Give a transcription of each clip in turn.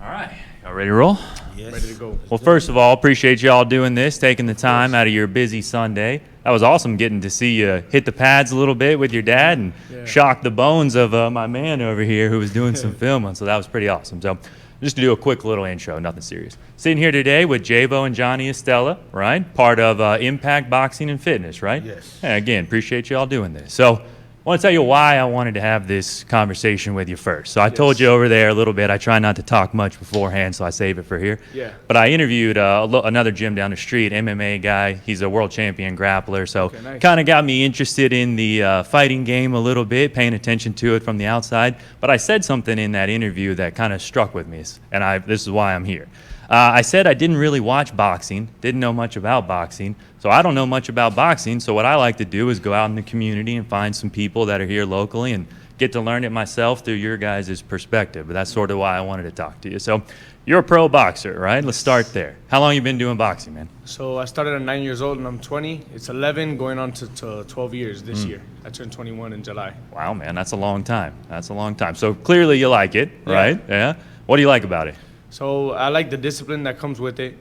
All right. Y'all ready to roll? Yes. Ready to go. Well, first of all, appreciate y'all doing this, taking the time out of your busy Sunday. That was awesome getting to see you hit the pads a little bit with your dad and shock the bones of my man over here who was doing some filming. So that was pretty awesome. So just to do a quick little intro, nothing serious. Sitting here today with Jeovanny and Johnny Estela, right? Part of Impact Boxing and Fitness, right? Yes. And again, appreciate y'all doing this. So I want to tell you why I wanted to have this conversation with you first. So I told you over there a little bit. I try not to talk much beforehand, so I save it for here. Yeah. But I interviewed another gym down the street, MMA guy. He's a world champion grappler, so nice. kind of got me interested in the fighting game a little bit, paying attention to it from the outside. But I said something in that interview that kind of struck with me, and this is why I'm here. I said I didn't really watch boxing, didn't know much about boxing, so I don't know much about boxing, so what I like to do is go out in the community and find some people that are here locally and get to learn it myself through your guys' perspective. But that's sort of why I wanted to talk to you. So you're a pro boxer, right? Let's start there. How long you been doing boxing, man? So I started at 9 years old and I'm 20. It's 11 going on to 12 years this year. I turned 21 in July. Wow, man, that's a long time. That's a long time. So clearly you like it, right? Yeah. What do you like about it? So I like the discipline that comes with it.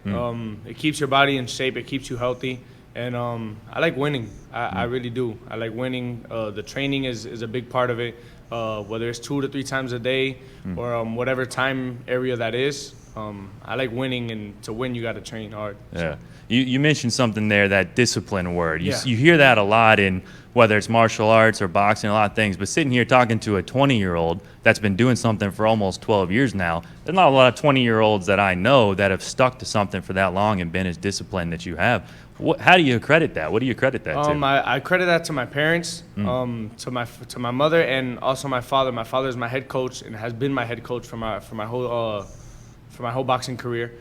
It keeps your body in shape. It keeps you healthy. And I like winning. I really do. I like winning. The training is a big part of it, whether it's 2 to 3 times a day or whatever time area that is. I like winning, and to win, you got to train hard. Yeah. You mentioned something there, that discipline word. You Yeah. you hear that a lot in whether it's martial arts or boxing, a lot of things. But sitting here talking to a 20-year-old that's been doing something for almost 12 years now, there's not a lot of 20-year-olds that I know that have stuck to something for that long and been as disciplined that you have. How do you credit that? What do you credit that to? I credit that to my parents, to my mother, and also my father. My father is my head coach and has been my head coach for my whole boxing career.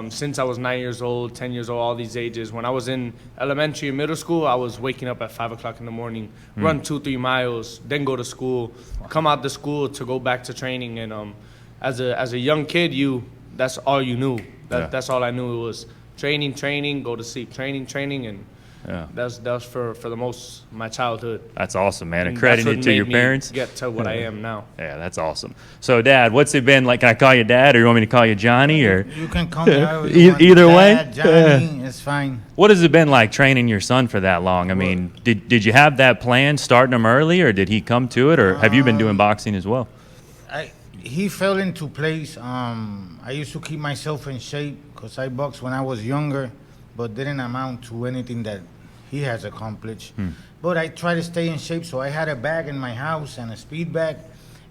Since I was 9 years old, 10 years old, all these ages. When I was in elementary and middle school, I was waking up at 5 o'clock in the morning, run 2-3 miles, then go to school, come out to school to go back to training. And as a young kid, that's all you knew. That's all I knew. It was training, go to sleep, training, and that was for the most my childhood. That's awesome, man. And That's credit what it to your made me parents. get to what I am now. Yeah, that's awesome. So, Dad, what's it been like? Can I call you Dad, or you want me to call you Johnny? Or You can call me however you want. Either way? Dad, Johnny, it's fine. what has it been like training your son for that long? I mean, did you have that plan starting him early, or did he come to it, or have you been doing boxing as well? He fell into place. I used to keep myself in shape because I boxed when I was younger, but didn't amount to anything that he has accomplished. But I try to stay in shape, so I had a bag in my house and a speed bag.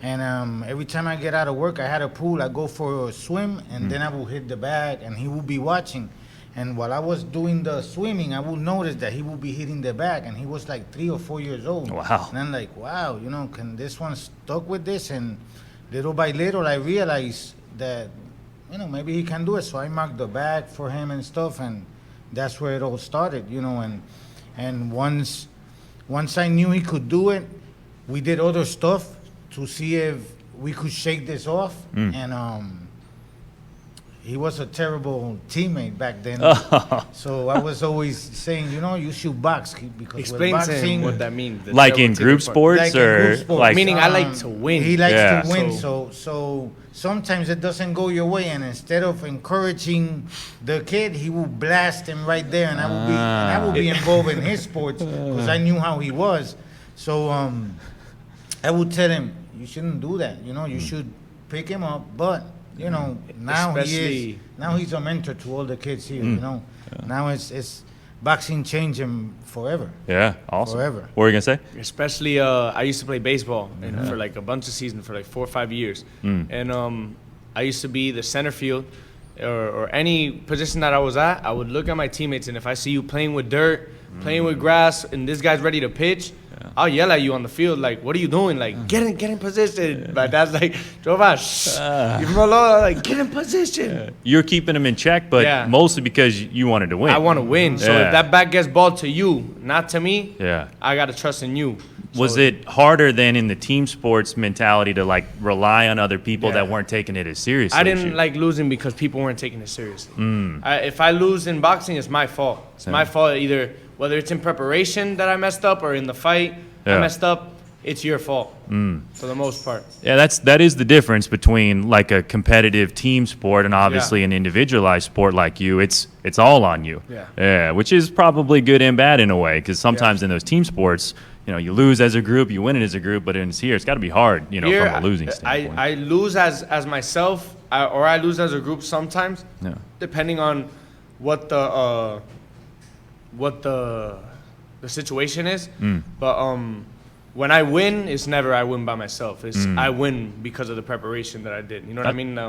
And every time I get out of work, I had a pool. I go for a swim, and then I will hit the bag, and he will be watching. And while I was doing the swimming, I will notice that he will be hitting the bag, and he was like 3 or 4 years old. Wow. And I'm like, wow, can this one stuck with this? And little by little, I realized that, maybe he can do it. So I marked the bag for him and stuff, and that's where it all started, And once I knew he could do it, we did other stuff to see if we could shake this off. And he was a terrible teammate back then. So I was always saying, you should box because Explain with to boxing, him what that means. Like in group sports, like in or group sports. like Meaning I like to win. He likes Yeah. to win, so sometimes it doesn't go your way, and instead of encouraging the kid, he will blast him right there, and I will be involved in his sports because I knew how he was. So I would tell him, you shouldn't do that. You should pick him up, but now he's a mentor to all the kids here. Now it's boxing changed him forever. Yeah, awesome. Forever. What were you gonna say? Especially, I used to play baseball and for like a bunch of seasons, for like 4 or 5 years. And I used to be the center field or any position that I was at. I would look at my teammates, and if I see you playing with dirt, playing with grass, and this guy's ready to pitch, I'll yell at you on the field, like, what are you doing? Like, get in position. My dad's like, Jeovanny, you from Aloha, like, get in position. You're keeping him in check, but mostly because you wanted to win. I want to win. So if that bat gets balled to you, not to me, I got to trust in you. Was it harder than in the team sports mentality to like rely on other people that weren't taking it as seriously? I didn't like losing because people weren't taking it seriously. If I lose in boxing, it's my fault. It's my fault either whether it's in preparation that I messed up or in the fight I messed up. it's your fault for the most part. Yeah, that is the difference between like a competitive team sport and obviously an individualized sport like you. It's all on you. Yeah, which is probably good and bad in a way, because sometimes in those team sports, you lose as a group, you win it as a group, but here it's got to be hard, from a losing standpoint. I lose as myself, or I lose as a group sometimes, depending on what the situation is. But when I win, it's never I win by myself. It's I win because of the preparation that I did. You know what I mean?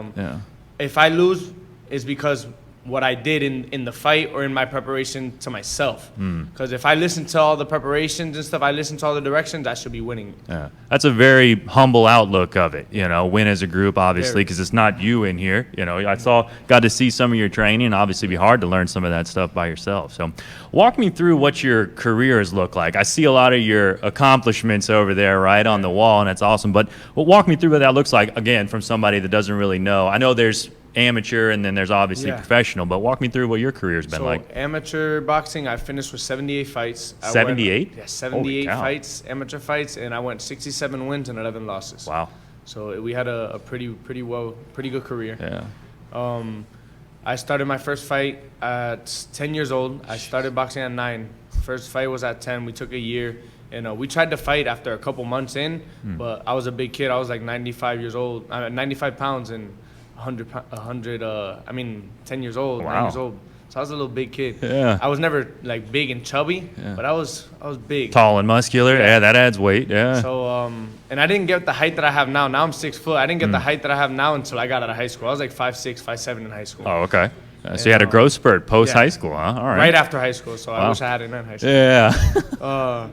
If I lose, it's because what I did in the fight or in my preparation to myself. Because if I listen to all the preparations and stuff, I listen to all the directions, I should be winning. Yeah, that's a very humble outlook of it. Win as a group, obviously, because it's not you in here. Got to see some of your training, and obviously, it'd be hard to learn some of that stuff by yourself. So, walk me through what your career has looked like. I see a lot of your accomplishments over there, right, on the wall, and that's awesome. But walk me through what that looks like again from somebody that doesn't really know. I know there's amateur and then there's obviously professional, but walk me through what your career's been like. Amateur boxing, I finished with 78 fights. 78? Yeah, 78 fights, amateur fights, and I went 67 wins and 11 losses. Wow. So we had a pretty good career. Yeah. I started my first fight at 10 years old. I started boxing at 9. First fight was at 10. We took a year. And we tried to fight after a couple months in, but I was a big kid. I was like 95 years old, 95 pounds and 10 years old, 9 years old. So I was a little big kid. Yeah. I was never like big and chubby, but I was big. Tall and muscular. Yeah, that adds weight. Yeah. So and I didn't get the height that I have now. Now I'm 6 foot. I didn't get the height that I have now until I got out of high school. I was like 5'6", 5'7" in high school. Oh, okay. So you had a growth spurt post high school, huh? All right. Right after high school. So I wish I had it in high school. Yeah.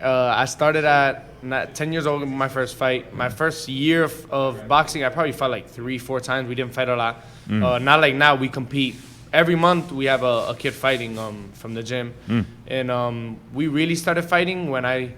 I started at 10 years old with my first fight. My first year of boxing, I probably fought like 3-4 times. We didn't fight a lot. Not like now. We compete. Every month we have a kid fighting from the gym. And we really started fighting when I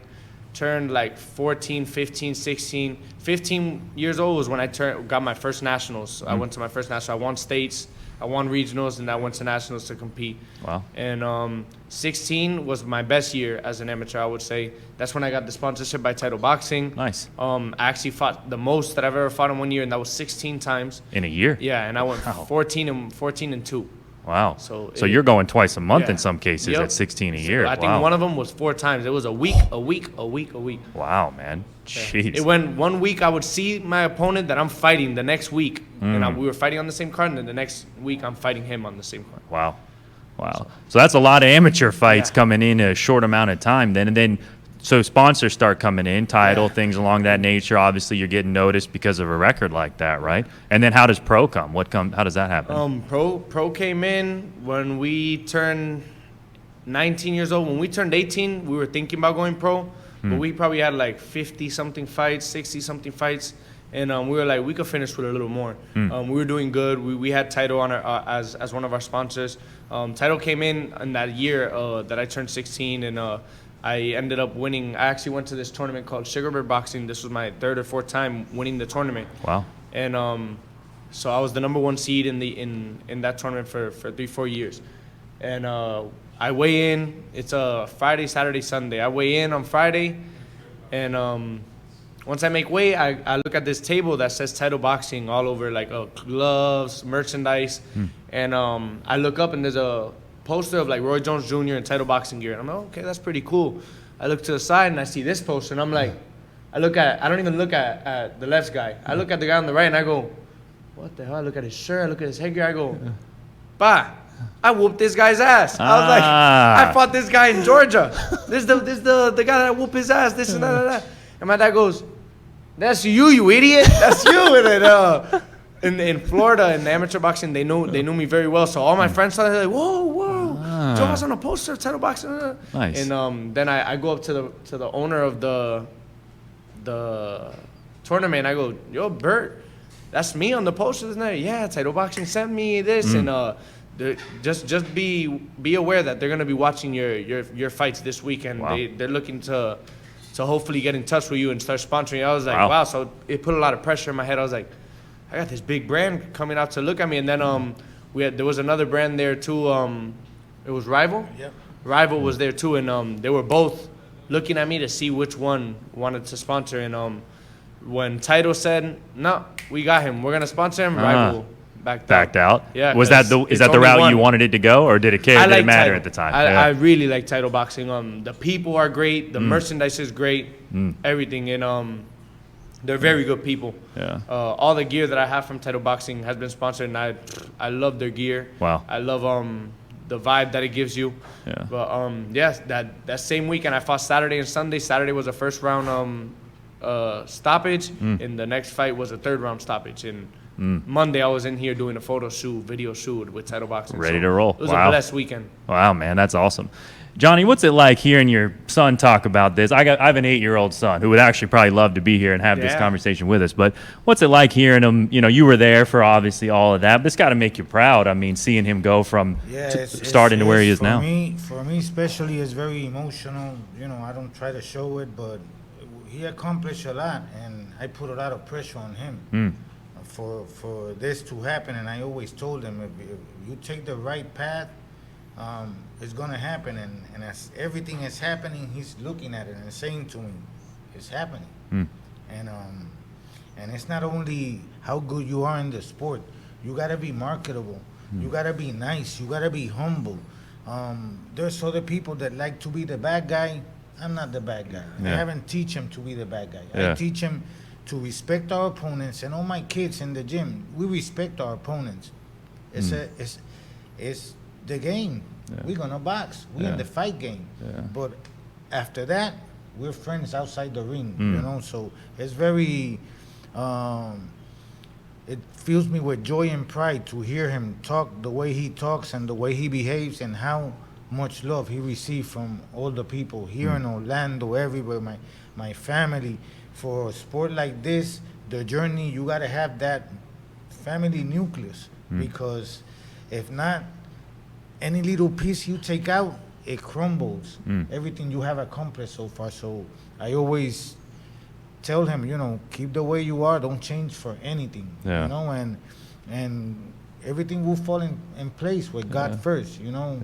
turned like 14, 15, 16. 15 years old was when I got my first nationals. I went to my first national. I won states. I won regionals, and I went to nationals to compete. Wow. And 16 was my best year as an amateur, I would say. That's when I got the sponsorship by Title Boxing. Nice. I actually fought the most that I've ever fought in 1 year, and that was 16 times. In a year? Yeah, and I went 14 and 2. Wow. So you're going twice a month in some cases at 16 a year. I think one of them was 4 times. It was a week. Wow, man. Jeez. It went 1 week, I would see my opponent that I'm fighting the next week. And we were fighting on the same card, and then the next week I'm fighting him on the same card. Wow. So that's a lot of amateur fights coming in a short amount of time then. And then so sponsors start coming in, title, things along that nature. Obviously, you're getting noticed because of a record like that, right? And then how does pro come? How does that happen? Pro came in when we turned 19 years old. When we turned 18, we were thinking about going pro. But we probably had like 50-something fights, 60-something fights. And we were like, we could finish with a little more. We were doing good. We had Title on as one of our sponsors. Title came in that year that I turned 16, and I ended up winning. I actually went to this tournament called Sugarbird Boxing. This was my 3rd or 4th time winning the tournament. Wow. And so I was the number 1 seed in that tournament for 3-4 years. And I weigh in. It's a Friday, Saturday, Sunday. I weigh in on Friday, and once I make weight, I look at this table that says Title Boxing all over, like gloves, merchandise, and I look up and there's a poster of like Roy Jones Jr. and Title Boxing gear. And I'm like, okay, that's pretty cool. I look to the side and I see this poster, and I'm like, I don't even look at the left guy. I look at the guy on the right, and I go, what the hell? I look at his shirt, I look at his headgear, I go, bah, I whooped this guy's ass. I was like, I fought this guy in Georgia. This the guy that whooped his ass, this and that. And my dad goes, that's you idiot. That's you. And in Florida, in amateur boxing, they knew me very well. So all my friends started like, whoa, Joe was on a poster of Title Boxing. Nice. And then I go up to the owner of the tournament. I go, yo, Bert, that's me on the poster, isn't it? Yeah, Title Boxing sent me this, and just be aware that they're gonna be watching your fights this weekend. Wow. They're looking to hopefully get in touch with you and start sponsoring you. I was like, wow. So it put a lot of pressure in my head. I was like, I got this big brand coming out to look at me. And then there was another brand there too. It was Rival. Yep. Rival was there too, and they were both looking at me to see which one wanted to sponsor. And when Title said, "No, we got him. We're gonna sponsor him," Rival backed out. Yeah. Is that the route you wanted it to go, or did it care? Did it matter at the time? I really like Title Boxing. The people are great. The merchandise is great. Everything, and they're very good people. Yeah. All the gear that I have from Title Boxing has been sponsored, and I love their gear. Wow. I love the vibe that it gives you. Yeah. But yes, that same weekend I fought Saturday and Sunday. Saturday was a first round stoppage, and the next fight was a third round stoppage. And Monday I was in here doing a photo shoot, video shoot with Title Boxing. Ready to roll. It was a blessed weekend. Wow, man, that's awesome. Johnny, what's it like hearing your son talk about this? I have an 8-year-old son who would actually probably love to be here and have this conversation with us. But what's it like hearing him? You know, you were there for obviously all of that. But it's got to make you proud. I mean, seeing him go from starting to where he is now. For me, especially, it's very emotional. You know, I don't try to show it, but he accomplished a lot, and I put a lot of pressure on him for this to happen. And I always told him, if you take the right path, it's gonna happen. And as everything is happening, he's looking at it and saying to me, "It's happening." And it's not only how good you are in the sport. You gotta be marketable. You gotta be nice. You gotta be humble. There's other people that like to be the bad guy. I'm not the bad guy. I haven't teach him to be the bad guy. I teach him to respect our opponents. And all my kids in the gym, we respect our opponents. It's the game. We're gonna box. We're in the fight game. But after that, we're friends outside the ring. You know, so it's very. It fills me with joy and pride to hear him talk the way he talks and the way he behaves, and how much love he received from all the people here in Orlando, everywhere. My family. For a sport like this, the journey, you gotta have that family nucleus, because if not, any little piece you take out, it crumbles. Everything you have accomplished so far. So I always tell him, you know, keep the way you are. Don't change for anything. You know, and everything will fall in place with God first. You know,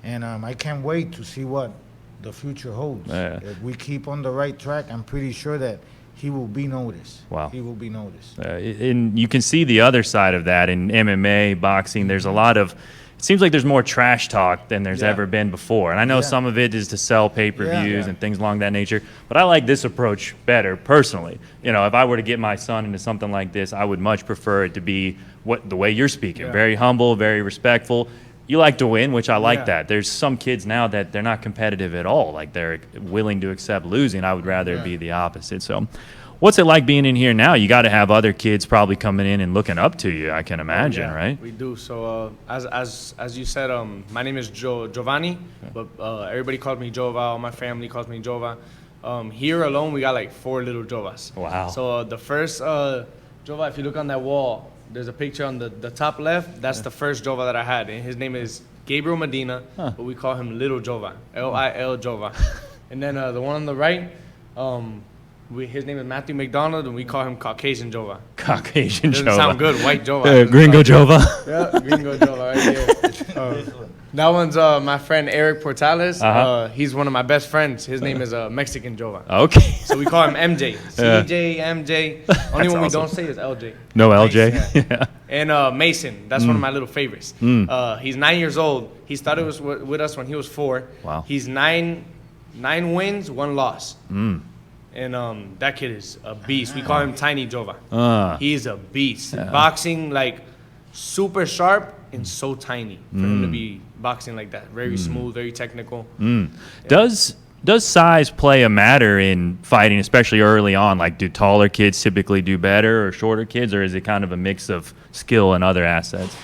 and I can't wait to see what the future holds. If we keep on the right track, I'm pretty sure that he will be noticed. Wow. He will be noticed. And you can see the other side of that in MMA, boxing. There's a lot of, it seems like there's more trash talk than there's ever been before. And I know some of it is to sell pay-per-views and things along that nature. But I like this approach better, personally. You know, if I were to get my son into something like this, I would much prefer it to be the way you're speaking. Very humble, very respectful. You like to win, which I like that. There's some kids now that they're not competitive at all. Like, they're willing to accept losing. I would rather it be the opposite. So what's it like being in here now? You got to have other kids probably coming in and looking up to you, I can imagine, right? We do. So as you said, my name is Jeovanny, but everybody calls me Jova. All my family calls me Jova. Here alone, we got like 4 little Jovas. Wow. So the first Jova, if you look on that wall, there's a picture on the top left. That's the first Jova that I had, and his name is Gabriel Medina, but we call him Little Jova, Lil Jova. And then the one on the right, his name is Matthew McDonald, and we call him Caucasian Jova. Caucasian Doesn't Jova. sound good, white Jova. Gringo Jova. Yeah, Gringo Jova right here. That one's my friend Eric Portales. He's one of my best friends. His name is Mexican Jova. Okay. So we call him MJ. CJ, MJ. Only one we don't say is LJ. No LJ? Yeah. And Mason. That's one of my little favorites. He's 9 years old. He started with us when he was 4. Wow. He's 9 wins, 1 loss. And that kid is a beast. We call him Tiny Jova. He's a beast. Boxing, like, super sharp and so tiny for him to be boxing like that. Very smooth, very technical. Does size play a matter in fighting, especially early on? Like, do taller kids typically do better, or shorter kids, or is it kind of a mix of skill and other assets?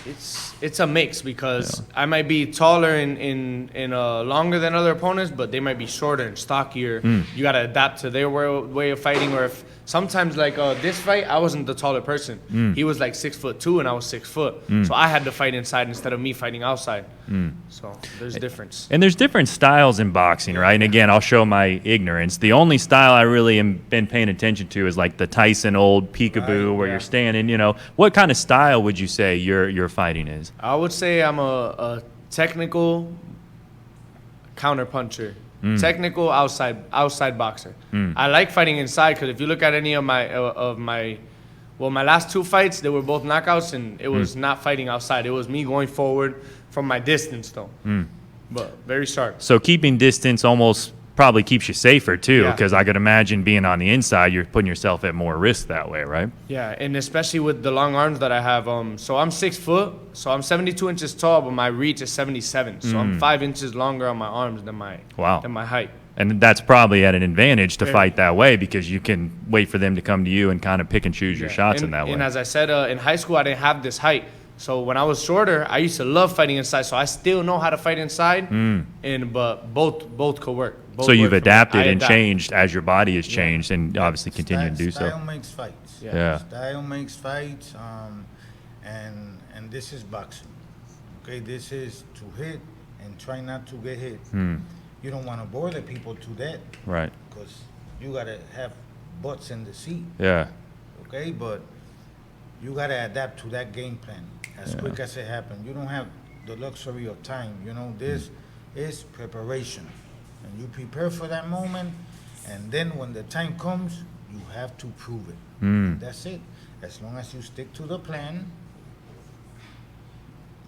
It's a mix, because I might be taller and longer than other opponents, but they might be shorter and stockier. You got to adapt to their way of fighting. Or if sometimes, like this fight, I wasn't the taller person. He was like 6'2" and I was 6 foot. So I had to fight inside instead of me fighting outside. So there's a difference. And there's different styles in boxing, right? And again, I'll show my ignorance. The only style I really am been paying attention to is like the Tyson old peekaboo, where you're standing. You know, what kind of style would you say your fighting is? I would say I'm a technical counter puncher. Technical outside boxer. I like fighting inside because if you look at any of my last 2 fights, they were both knockouts, and it was not fighting outside. It was me going forward from my distance, though. But very sharp. So keeping distance almost probably keeps you safer too, Yeah. because I could imagine being on the inside, you're putting yourself at more risk that way, right? Yeah, and especially with the long arms that I have. So I'm 6 foot, so I'm 72 inches tall, but my reach is 77. So I'm 5 inches longer on my arms than my height. And that's probably at an advantage to fight that way, because you can wait for them to come to you and kind of pick and choose your shots in that way. And as I said, in high school, I didn't have this height. So when I was shorter, I used to love fighting inside. So I still know how to fight inside, but both could work. So you've adapted and changed as your body has changed, and obviously continue to do so. Style makes fights. Yeah. Style makes fights, and this is boxing. Okay, this is to hit and try not to get hit. You don't want to bother people to that, Right. because you gotta have butts in the seat. Yeah. Okay, but you gotta adapt to that game plan as quick as it happens. You don't have the luxury of time. You know, this is preparation, and you prepare for that moment, and then when the time comes, you have to prove it. That's it. As long as you stick to the plan,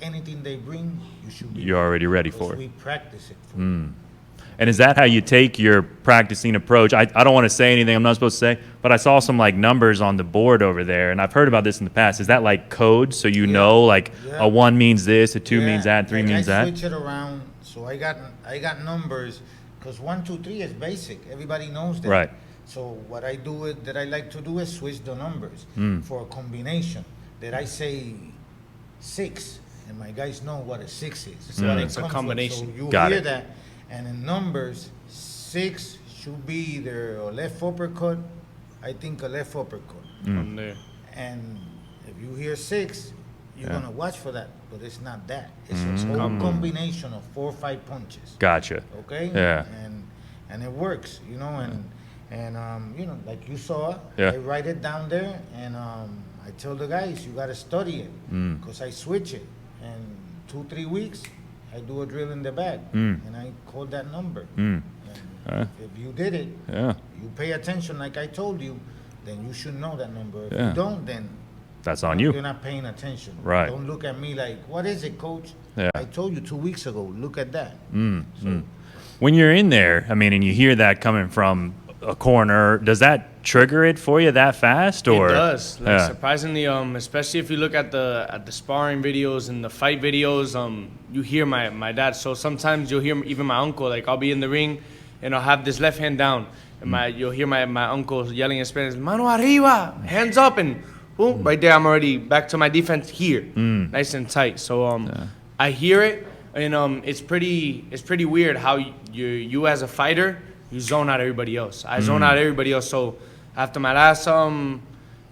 anything they bring, you should be. You're already ready because for it. we practice it for you. And is that how you take your practicing approach? I don't want to say anything I'm not supposed to say, but I saw some like numbers on the board over there, and I've heard about this in the past. Is that like code, so you know like a 1 means this, a 2 means that, 3 means that? I switch it around, so I got numbers, because 1, 2, 3 is basic. Everybody knows that. Right. So what I do that I like to do is switch the numbers for a combination. That I say 6, and my guys know what a 6 is. So it's a combination. So you Got hear it. that, and in numbers, 6 should be either a left uppercut. I think a left uppercut. From there. And if you hear 6, you're gonna watch for that, but it's not that. It's a whole combination of 4 or 5 punches. Gotcha. Okay. Yeah. And it works, you know, and you know, like you saw, Yeah. I write it down there, and I tell the guys, you gotta study it, because I switch it, and 2-3 weeks, I do a drill in the bag, and I call that number. And if you did it, you pay attention like I told you, then you should know that number. If you don't, then that's on you. You're not paying attention. Right. Don't look at me like, what is it, coach? Yeah. I told you 2 weeks ago, look at that. So, When you're in there, I mean, and you hear that coming from a corner, does that trigger it for you that fast? Or It does. Like, surprisingly, especially if you look at the sparring videos and the fight videos, you hear my dad. So sometimes you'll hear even my uncle. Like I'll be in the ring, and I'll have this left hand down, and you'll hear my uncle yelling in Spanish, "Mano arriba," hands up, and boom, right there I'm already back to my defense here, nice and tight. So I hear it, and it's pretty weird how you as a fighter, you zone out everybody else. I zone out everybody else. So after my last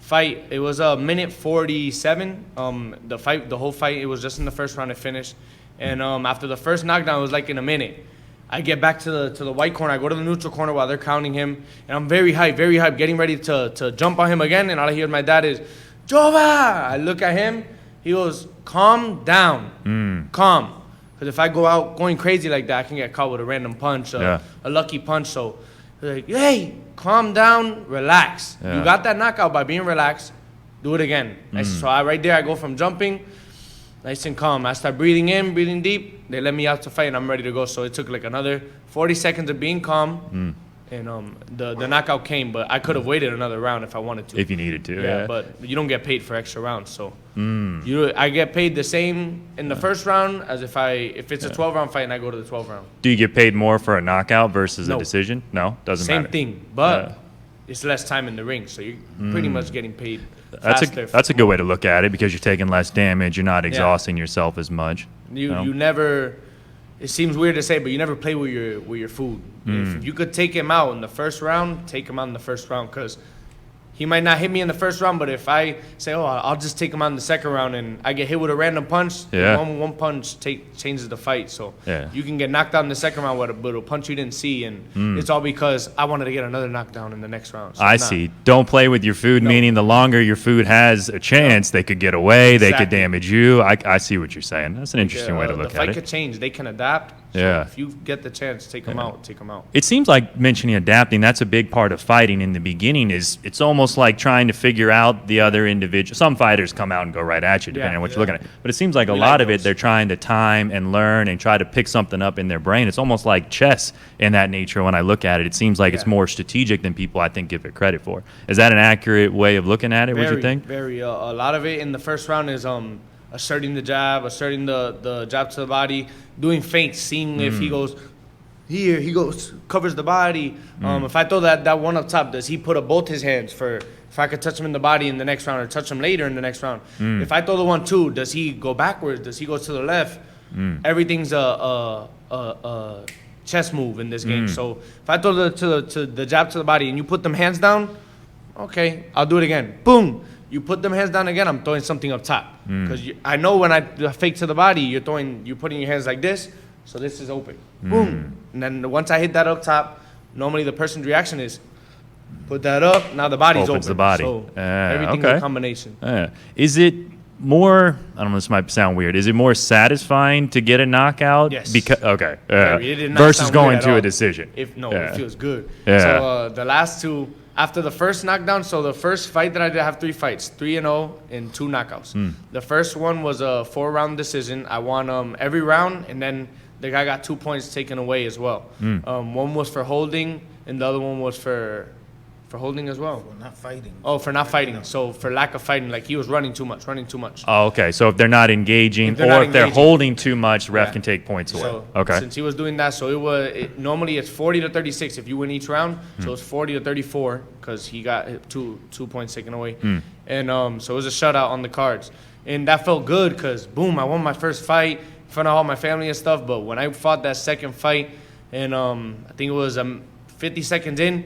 fight, it was a minute 47. The whole fight, it was just in the first round it finished. And after the first knockdown, it was like in a minute. I get back to the white corner. I go to the neutral corner while they're counting him, and I'm very hyped, getting ready to jump on him again. And all I hear my dad is, "Jova!" I look at him. He goes, "Calm down, calm." Because if I go out going crazy like that, I can get caught with a random punch, a lucky punch. So, like, hey, calm down, relax. Yeah. You got that knockout by being relaxed. Do it again. So right there, I go from jumping, nice and calm. I start breathing in, breathing deep. They let me out to fight, and I'm ready to go. So it took like another 40 seconds of being calm, and the knockout came. But I could have waited another round if I wanted to. if you needed to. Yeah, but you don't get paid for extra rounds, so I get paid the same in the first round as if it's a 12-round fight and I go to the 12th round. Do you get paid more for a knockout versus a No. decision? No, doesn't Same matter. thing, but it's less time in the ring, so you're pretty much getting paid faster. That's a good way to look at it, because you're taking less damage. You're not exhausting yourself as much. You never. It seems weird to say, but you never play with your food. If you could take him out in the first round, take him out in the first round, because he might not hit me in the first round, but if I say, "Oh, I'll just take him out in the second round," and I get hit with a random punch, one punch changes the fight. So you can get knocked out in the second round with a punch you didn't see, and it's all because I wanted to get another knockdown in the next round. So I see. Don't play with your food, meaning the longer your food has a chance, they could get away, they could damage you. I see what you're saying. That's an interesting way to look the at fight it. could change. They can adapt. So Yeah. if you get the chance, take him out. Take him out. It seems like mentioning adapting, that's a big part of fighting in the beginning. Is it's almost like trying to figure out the other individual. Some fighters come out and go right at you, depending on what you're looking at. But it seems like a lot of it, they're trying to time and learn and try to pick something up in their brain. It's almost like chess in that nature when I look at it. It seems like it's more strategic than people, I think, give it credit for. Is that an accurate way of looking at it, would you think? Very. A lot of it in the first round is asserting the jab, asserting the jab to the body, doing feints, seeing if he goes here, he goes, covers the body. If I throw that one up top, does he put up both his hands for if I could touch him in the body in the next round or touch him later in the next round? If I throw the 1-2, does he go backwards? Does he go to the left? Everything's a chess move in this game. So if I throw the jab to the body and you put them hands down, okay, I'll do it again. Boom. You put them hands down again, I'm throwing something up top. Because I know when I fake to the body, you're putting your hands like this, so this is open. Boom. And then once I hit that up top, normally the person's reaction is, put that up, now the body's Opens open. the body. So everything's a combination. Is it more, I don't know, this might sound weird, is it more satisfying to get a knockout? Yes. Because, It did not versus sound going weird at to a all. decision. It feels good. Yeah. So the last two, after the first knockdown, so the first fight that I did, I have 3 fights, 3-0 and 2 knockouts. The first one was a 4-round decision. I won every round, and then the guy got 2 points taken away as well. One was for holding, and the other one was for holding as well. For not fighting. Oh, for not fighting. So for lack of fighting, like he was running too much. Oh, okay. So if they're not engaging If they're not or if they're engaging. holding too much, ref can take points away. So Okay. since he was doing that, so normally it's 40-36 if you win each round. So it's 40-34 because he got 2 points taken away, and so it was a shutout on the cards, and that felt good because boom, I won my first fight in front of all my family and stuff. But when I fought that second fight, and I think it was 50 seconds in,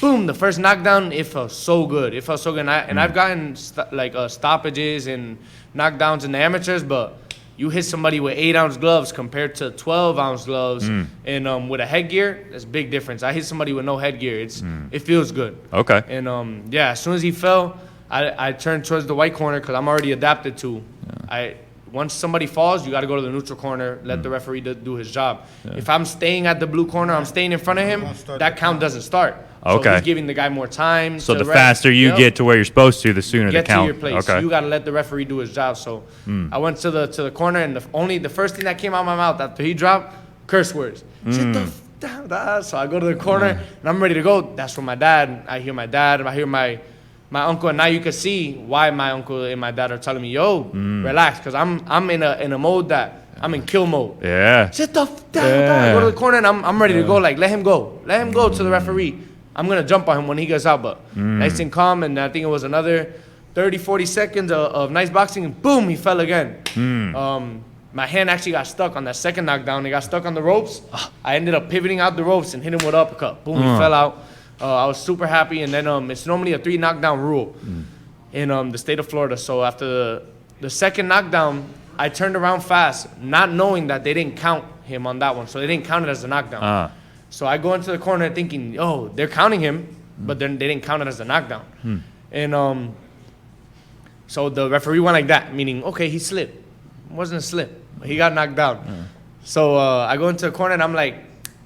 boom, the first knockdown, it felt so good. And I've gotten stoppages and knockdowns in the amateurs, but you hit somebody with 8-ounce gloves compared to 12-ounce gloves, and with a headgear, there's a big difference. I hit somebody with no headgear. It feels good. Okay. And as soon as he fell, I turned towards the white corner because I'm already adapted to. Once somebody falls, you got to go to the neutral corner, let the referee do his job. If I'm staying at the blue corner, I'm staying in front of him, that count doesn't start. So Okay. he's giving the guy more time. So to the rest. faster you Yep. get to where you're supposed to, the sooner Get the count. to your place. Okay. You got to let the referee do his job. So I went to the corner, and the first thing that came out of my mouth after he dropped, curse words. Sit the down. So I go to the corner, and I'm ready to go. That's when I hear my dad, I hear my uncle, and now you can see why my uncle and my dad are telling me, yo, relax, because I'm in a mode that I'm in kill mode. Yeah. Sit the down. I go to the corner, and I'm ready to go. Like, let him go to the referee. I'm going to jump on him when he gets out, but nice and calm. And I think it was another 30, 40 seconds of nice boxing, and boom, he fell again. My hand actually got stuck on that second knockdown. It got stuck on the ropes. I ended up pivoting out the ropes and hit him with an uppercut. Boom, he fell out. I was super happy. And then it's normally a 3 knockdown rule in the state of Florida. So after the second knockdown, I turned around fast, not knowing that they didn't count him on that one. So they didn't count it as a knockdown. So I go into the corner thinking, oh, they're counting him, but then they didn't count it as a knockdown. And so the referee went like that, meaning, okay, he slipped. It wasn't a slip. He got knocked down. So I go into the corner, and I'm like,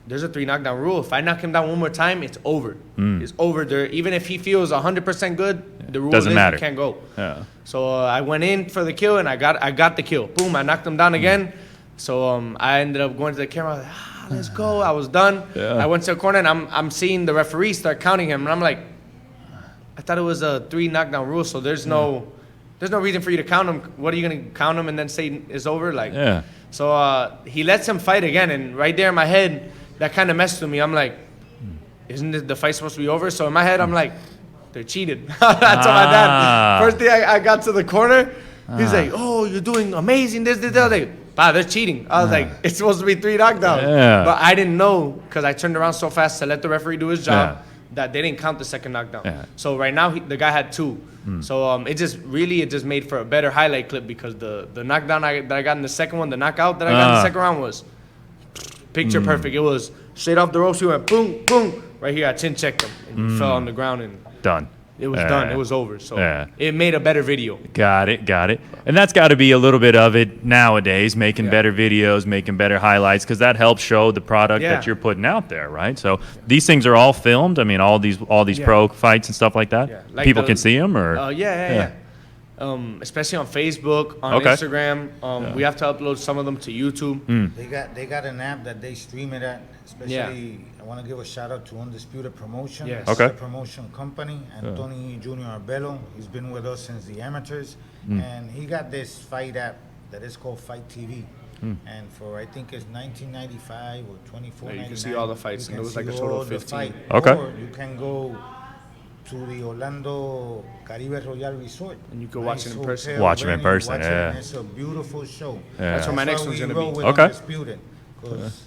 there's a 3 knockdown rule. If I knock him down one more time, it's over. It's over. There, even if he feels 100% good, the rule Doesn't is matter. he can't go. Yeah. So I went in for the kill, and I got the kill. Boom, I knocked him down again. So I ended up going to the camera. I was like, let's go. I was done. Yeah. I went to the corner, and I'm seeing the referee start counting him, and I'm like, I thought it was a 3 knockdown rule, so there's no reason for you to count him. What are you gonna count him and then say it's over? Like, Yeah. So he lets him fight again, and right there in my head, that kind of messed with me. I'm like, isn't the fight supposed to be over? So in my head, I'm like, they're cheated. I told my dad. First thing I got to the corner, he's like, oh, you're doing amazing. This, the other. Wow, they're cheating. I was like, it's supposed to be 3 knockdowns. Yeah. But I didn't know because I turned around so fast to let the referee do his job that they didn't count the second knockdown. Yeah. So right now, the guy had 2. So it just made for a better highlight clip because the knockdown that I got in the second one, the knockout that I got in the second round was picture perfect. It was straight off the ropes. He went boom, boom. Right here, I chin checked him. And he fell on the ground and Done. it was done. It was over. So Yeah. it made a better video. Got it. And that's got to be a little bit of it nowadays, making better videos, making better highlights, because that helps show the product that you're putting out there, right? So these things are all filmed. I mean, all these pro fights and stuff like that. Yeah. Like People can see them, or yeah. Especially on Facebook, on Instagram. We have to upload some of them to YouTube. They got an app that they stream it at. Especially, I want to give a shout out to Undisputed Promotion. Yes. It's a promotion company. Anthony Jr. Arbello. He's been with us since the amateurs, and he got this fight app that is called Fight TV. And for I think it's $19.95 or $24.99. You can see all the fights, and it was like a total of 15. Okay. Or you can go to the Orlando Caribe Royal Resort. And you can watch it in person. Watch it in person, yeah. It's a beautiful show. Yeah. That's what my next why one's we going roll to be. with Okay. Undisputed, 'cause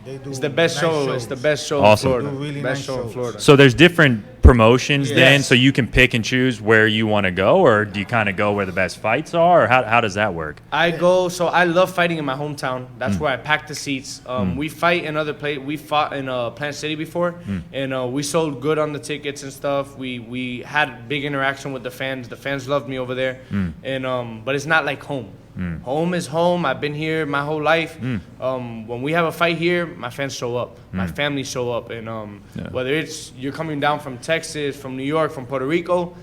they do It's the best nice show. shows. It's the best show Awesome. in Florida. They do really best nice show in shows. Florida. so there's different promotions then, Yes. so you can pick and choose where you want to go, or do you kind of go where the best fights are, or how does that work? I love fighting in my hometown. That's where I pack the seats. We fight in other places. We fought in Plant City before, and we sold good on the tickets and stuff. We had big interaction with the fans. The fans loved me over there, and but it's not like home. Home is home. I've been here my whole life. When we have a fight here, my fans show up. My family show up, and whether it's you're coming down from Texas, from New York, from Puerto Rico,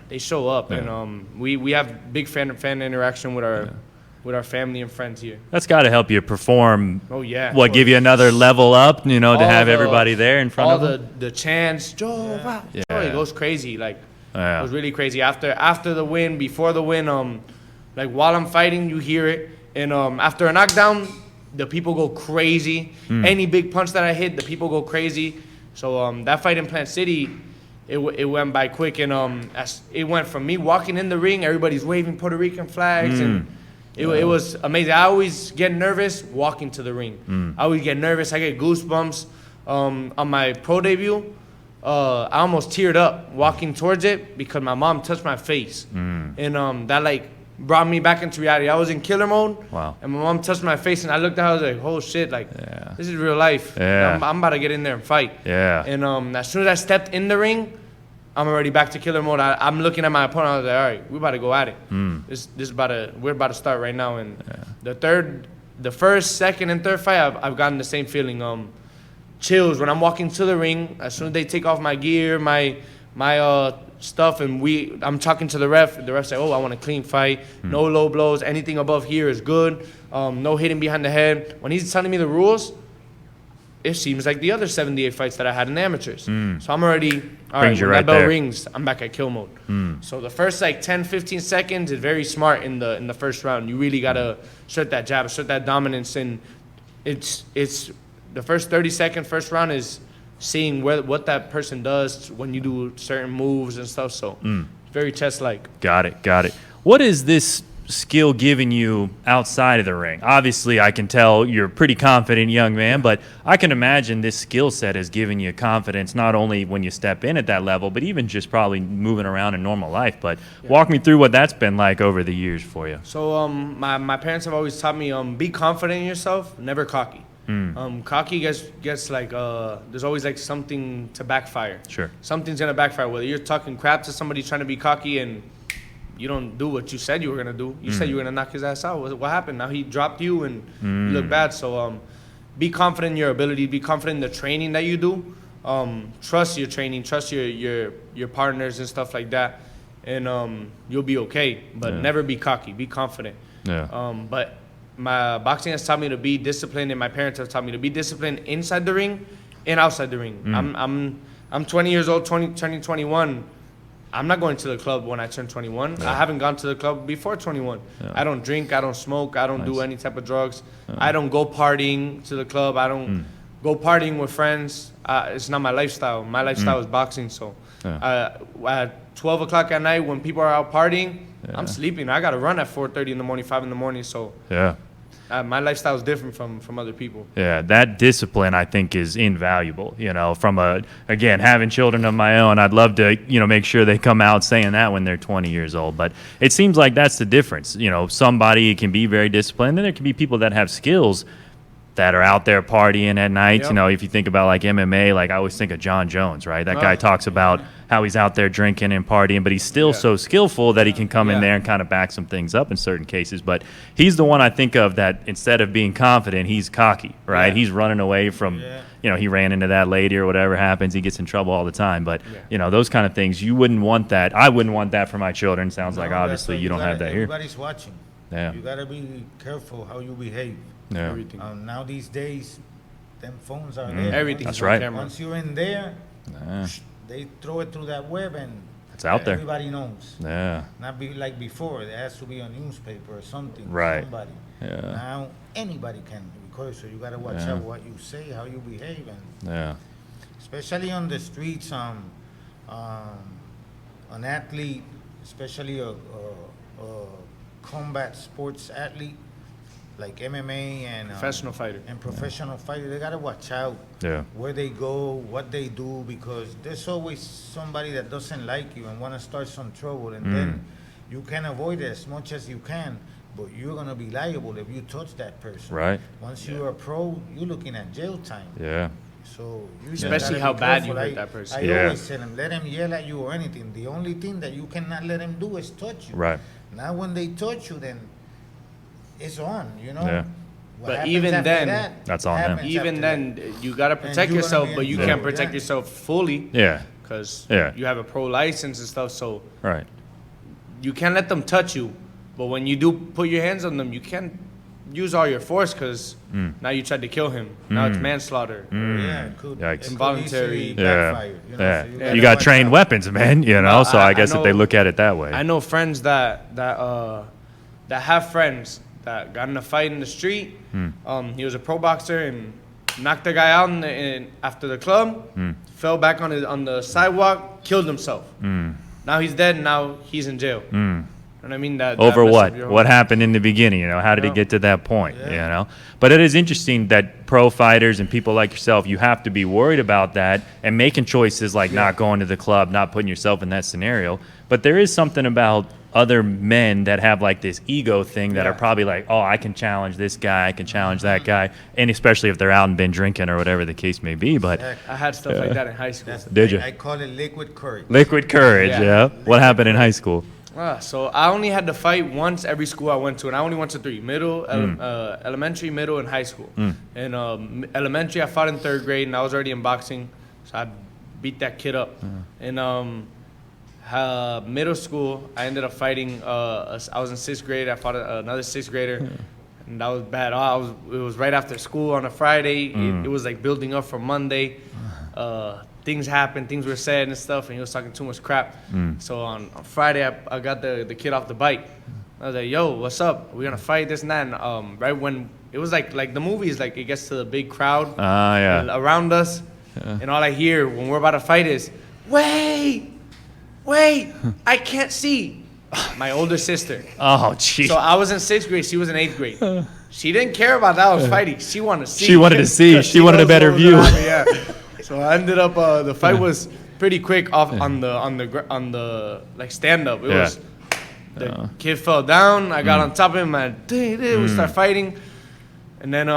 they show up, and we have big fan interaction with our family and friends here. That's got to help you perform. Oh yeah. What, give you another level up, to All have the- everybody there in front all of them? the chants, Joe, wow. Yeah. It goes crazy. Like Yeah. it was really crazy. After the win, before the win, like while I'm fighting, you hear it, and after a knockdown, the people go crazy. Any big punch that I hit, the people go crazy. So that fight in Plant City, it went by quick, and it went from me walking in the ring, everybody's waving Puerto Rican flags, and it was amazing. I always get nervous walking to the ring. I always get nervous. I get goosebumps. On my pro debut, I almost teared up walking towards it because my mom touched my face, and that like brought me back into reality. I was in killer mode, Wow. and my mom touched my face, and I looked at her, I was like, oh shit, like this is real life. Yeah. I'm about to get in there and fight. Yeah. And as soon as I stepped in the ring, I'm already back to killer mode. I'm looking at my opponent. I was like, all right, we're about to go at it. We're about to start right now. And the first, second, and third fight, I've gotten the same feeling. Chills when I'm walking to the ring. As soon as they take off my gear, my stuff, and I'm talking to the ref. The ref say, oh, I want a clean fight. No low blows. Anything above here is good. No hitting behind the head. When he's telling me the rules, it seems like the other 78 fights that I had in amateurs. So I'm already, all right, when that bell rings, I'm back at kill mode. So the first like 10, 15 seconds is very smart in the first round. You really got to assert that jab, assert that dominance, and it's the first 30 second first round is seeing what that person does when you do certain moves and stuff. So very chess-like. Got it. What is this skill giving you outside of the ring? Obviously, I can tell you're a pretty confident young man, but I can imagine this skill set is giving you confidence not only when you step in at that level, but even just probably moving around in normal life. But walk me through what that's been like over the years for you. So my parents have always taught me be confident in yourself, never cocky. Cocky gets like there's always like something to backfire. Sure. Something's gonna backfire. Whether you're talking crap to somebody trying to be cocky and you don't do what you said you were gonna do. You said you were gonna knock his ass out. What happened? Now he dropped you and you look bad. So be confident in your ability. Be confident in the training that you do. Trust your training. Trust your partners and stuff like that, and you'll be okay. But never be cocky. Be confident. Yeah. But my boxing has taught me to be disciplined, and my parents have taught me to be disciplined inside the ring and outside the ring. I'm 20 years old, turning 21. I'm not going to the club when I turn 21. I haven't gone to the club before 21. I don't drink. I don't smoke. I don't do any type of drugs. I don't go partying to the club. I don't go partying with friends. It's not my lifestyle. My lifestyle is boxing. So at 12 o'clock at night when people are out partying, I'm sleeping. I got to run at 4:30 in the morning, 5 in the morning. So my lifestyle is different from other people. Yeah, that discipline I think is invaluable. From again, having children of my own, I'd love to make sure they come out saying that when they're 20 years old. But it seems like that's the difference. Somebody can be very disciplined, and there can be people that have skills that are out there partying at night. Yep. You know, if you think about like MMA, like I always think of John Jones, right? That guy talks about how he's out there drinking and partying, but he's still so skillful that he can come in there and kind of back some things up in certain cases. But he's the one I think of that instead of being confident, he's cocky, right? He's running away from, you know, he ran into that lady or whatever happens. He gets in trouble all the time. But, you know, those kind of things, you wouldn't want that. I wouldn't want that for my children. Sounds like obviously you don't have that here. Everybody's watching. Yeah. You got to be careful how you behave. Yeah. Everything. Now these days, them phones are there. Everything's That's on right. camera. Once you're in there, they throw it through that web and It's out there. everybody knows. Yeah. Not be like before. It has to be a newspaper or something. Right. Somebody. Yeah. Now anybody can record, so you got to watch out what you say, how you behave, and Yeah. especially on the streets. An athlete, especially a combat sports athlete like MMA and Professional fighter. and professional fighter, they gotta watch out where they go, what they do, because there's always somebody that doesn't like you and want to start some trouble, and then you can avoid it as much as you can, but you're gonna be liable if you touch that person. Right. Once you're a pro, you're looking at jail time. Yeah. So you just Especially gotta how be bad you careful. hurt that person. I always tell them, let them yell at you or anything. The only thing that you cannot let them do is touch you. Right. Now when they touch you, then it's on, you know? Yeah. What But happens even after then, that That's on them. happens Even after then, you got to protect you're gonna yourself, be but in you trouble, can't protect yeah. yourself fully Yeah. because Yeah. you have a pro license and stuff. So Right. you can't let them touch you. But when you do put your hands on them, you can't use all your force because now you tried to kill him. Now it's manslaughter. that. Yeah, it could, Yikes. it could Involuntary. easily Yeah. backfire, you know? Yeah. So You gotta got watch trained out. weapons, man, you know, so I guess if they know- look at it that way. I know friends that have friends that got in a fight in the street. He was a pro boxer and knocked the guy out after the club. Fell back on the sidewalk, killed himself. Now he's dead. And now he's in jail. And I mean that Over messes what? up your What whole- happened in the beginning? You know, how did it Yeah. get to that point? You know, but it is interesting that pro fighters and people like yourself, you have to be worried about that and making choices like not going to the club, not putting yourself in that scenario. But there is something about other men that have like this ego thing that are probably like, oh, I can challenge this guy, I can challenge that guy, and especially if they're out and been drinking or whatever the case may be. But I had stuff like that in high school. Did you? I call it liquid courage. Liquid courage, Yeah. yeah. What happened in high school? So I only had to fight once every school I went to, and I only went to 3: elementary, middle, and high school. And elementary, I fought in 3rd grade, and I was already in boxing, so I beat that kid up. And middle school, I ended up fighting. I was in 6th grade. I fought another 6th grader, and that was bad. It was right after school on a Friday. It was like building up for Monday. Things happened, things were said and stuff, and he was talking too much crap. So on Friday, I got the kid off the bike. I was like, yo, what's up? We're gonna fight, this and that. And right when it was like the movies, like it gets to the big crowd around us, and all I hear when we're about to fight is, wait, I can't see. My older sister. Oh, geez. So I was in 6th grade, she was in 8th grade. She didn't care about that I was fighting. She wanted to see. She wanted to see. 'Cause She wanted a knows better what was view. around me, yeah. So I ended up the fight was pretty quick off on the like stand up. It was the kid fell down. I got on top of him and we start fighting. And then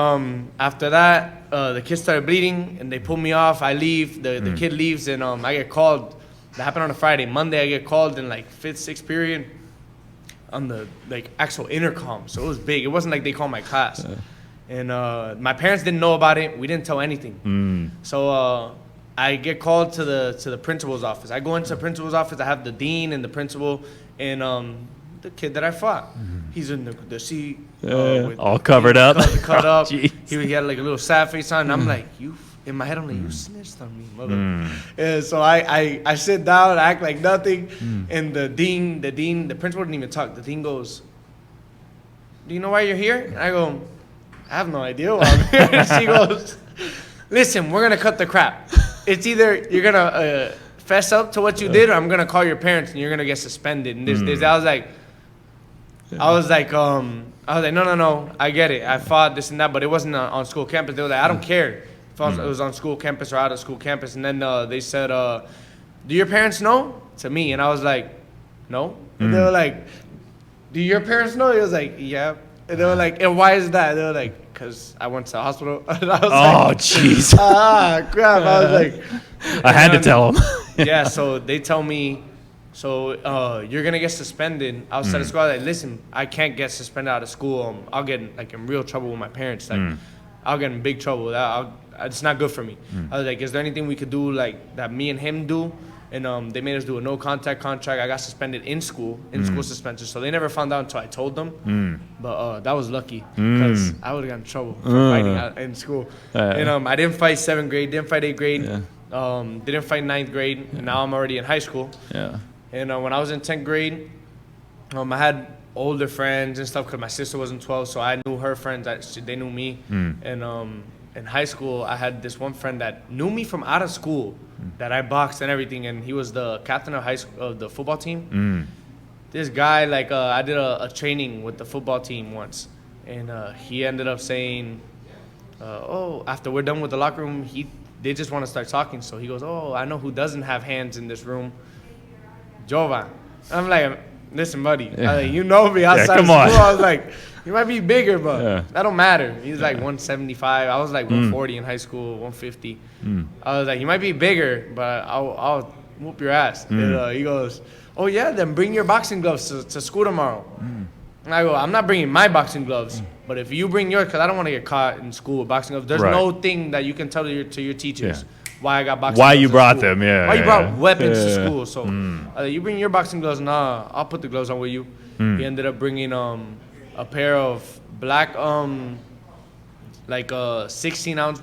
after that, the kid started bleeding and they pulled me off. I leave. The kid leaves and I get called. That happened on a Friday. Monday I get called in like 5th, 6th period on the like actual intercom. So it was big. It wasn't like they called my class. And my parents didn't know about it. We didn't tell anything. So I get called to the principal's office. I go into the principal's office. I have the dean and the principal and the kid that I fought. He's in the seat. With, all covered up. Cut up. Jeez. He had like a little sad face on. And I'm like, in my head, I'm like, you snitched on me, mother. And so I sit down, I act like nothing. And the principal didn't even talk. The dean goes, do you know why you're here? And I go, I have no idea why I'm here. And she goes, listen, we're going to cut the crap. It's either you're going to fess up to what you did or I'm going to call your parents and you're going to get suspended. And this. I was like, no, I get it. I fought this and that, but it wasn't on school campus. They were like, I don't care if it was on school campus or out of school campus. And then they said, do your parents know? To me. And I was like, no. And they were like, do your parents know? He was like, yeah. And they were like, and why is that? They were like, because I went to the hospital. And I was Oh, jeez. crap. I was like, I had to tell him. yeah, so they tell me, you're going to get suspended outside of school. I was like, listen, I can't get suspended out of school. I'll get like in real trouble with my parents. Like, I'll get in big trouble. It's not good for me. I was like, is there anything we could do like that me and him do? And they made us do a no contact contract. I got suspended in school suspension. So they never found out until I told them. But that was lucky because I would have gotten in trouble for fighting out in school. And I didn't fight 7th grade, didn't fight 8th grade, didn't fight 9th grade. And now I'm already in high school. Yeah. And when I was in 10th grade, I had older friends and stuff because my sister was in 12, so I knew her friends. They knew me. And in high school, I had this one friend that knew me from out of school, that I boxed and everything, and he was the captain of the football team. This guy, like, I did a training with the football team once, and he ended up saying, after we're done with the locker room, they just want to start talking. So he goes, I know who doesn't have hands in this room. Jeovanny. I'm like, listen, buddy, you know me outside of school. I was like, you might be bigger, but that don't matter. He's like 175. I was like 140 in high school, 150. I was like, you might be bigger, but I'll whoop your ass. And he goes, oh, yeah, then bring your boxing gloves to school tomorrow. And I go, I'm not bringing my boxing gloves, but if you bring yours, because I don't want to get caught in school with boxing gloves. There's no thing that you can tell to your teachers. Why I got boxing gloves. Why you brought them, Why you brought weapons to school. So you bring your boxing gloves, nah, I'll put the gloves on with you. He ended up bringing a pair of black, 16-ounce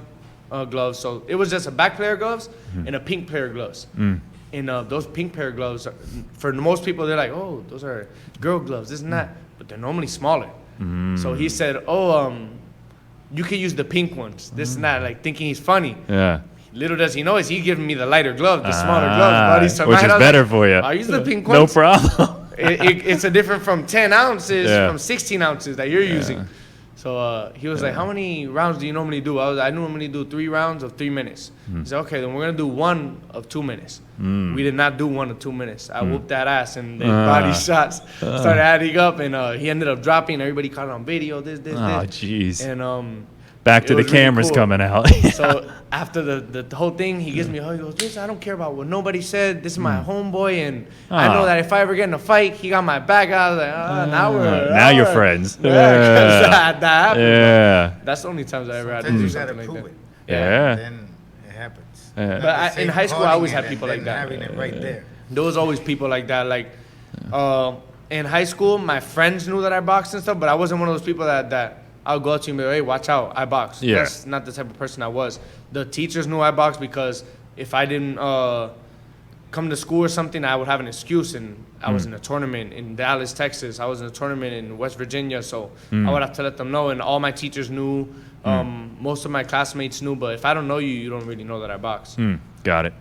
gloves. So it was just a black pair of gloves and a pink pair of gloves. And those pink pair of gloves, for most people, they're like, oh, those are girl gloves, this and that. But they're normally smaller. So he said, you can use the pink ones, this and that, like thinking he's funny. Yeah. Little does he know is he giving me the lighter glove, the smaller gloves, buddy. So which is better for you. I'll use the pink ones. No problem. It's a different from 10 ounces from 16 ounces that you're using. So he was like, how many rounds do you normally do? I normally do 3 rounds of 3 minutes. He said, okay, then we're going to do 1 of 2 minutes. We did not do 1 of 2 minutes. I whooped that ass, and the body shots started adding up, and he ended up dropping. Everybody caught it on video, this. Oh, jeez. And back to the cameras really cool. Coming out. So after the whole thing, he gives me a hug. He goes, listen, I don't care about what nobody said. This is my homeboy, and I know that if I ever get in a fight, he got my back. I was like, now you're friends. Yeah, that happened. Yeah. That's the only times I ever had to do something like that. Yeah. Then it happens. Yeah. But in high school, I always had people like that. Having it right there. There was always people like that. Like, in high school, my friends knew that I boxed and stuff, but I wasn't one of those people that I'll go up to you and be like, hey, watch out, I box. Yeah. That's not the type of person I was. The teachers knew I boxed because if I didn't come to school or something, I would have an excuse. And I was in a tournament in Dallas, Texas. I was in a tournament in West Virginia. So I would have to let them know. And all my teachers knew. Most of my classmates knew. But if I don't know you, you don't really know that I box. Got it.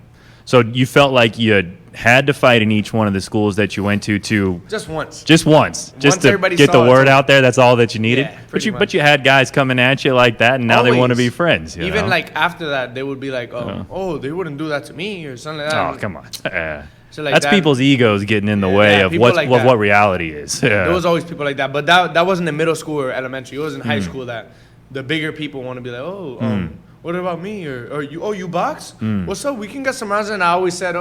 So you felt like you had to fight in each one of the schools that you went to just once. Just to get the word out there. That's all that you needed. Yeah, but you had guys coming at you like that, and now they want to be friends. Even know? Like after that, they would be like, they wouldn't do that to me or something like that. Oh, come on. So like that's people's egos getting in the way of what reality is. Yeah. There was always people like that, but that wasn't in middle school or elementary. It was in high school that the bigger people want to be like, what about me? Or you box? What's up? We can get some rounds. And I always said,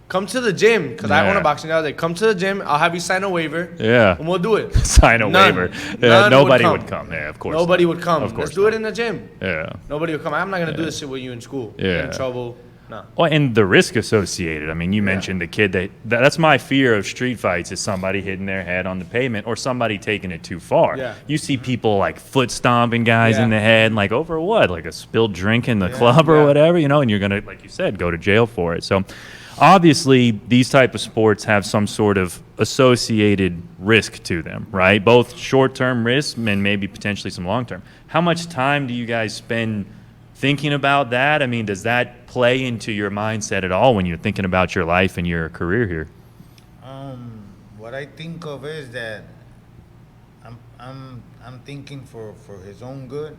come to the gym. Because I own a boxing gym. I was like, come to the gym. I'll have you sign a waiver. Yeah. And we'll do it. Sign a waiver. Yeah, nobody would come. Yeah, of course. Nobody would come. Let's do it in the gym. Yeah. Nobody would come. I'm not going to do this shit with you in school. Yeah. Get in trouble. No. Well, and the risk associated. I mean, you mentioned the kid that's my fear of street fights is somebody hitting their head on the pavement or somebody taking it too far. Yeah. You see people like foot stomping guys in the head, like over what? Like a spilled drink in the club or whatever, and you're going to, like you said, go to jail for it. So obviously these type of sports have some sort of associated risk to them, right? Both short-term risk and maybe potentially some long-term. How much time do you guys spend thinking about that? I mean, does that play into your mindset at all when you're thinking about your life and your career here? What I think of is that I'm thinking for his own good.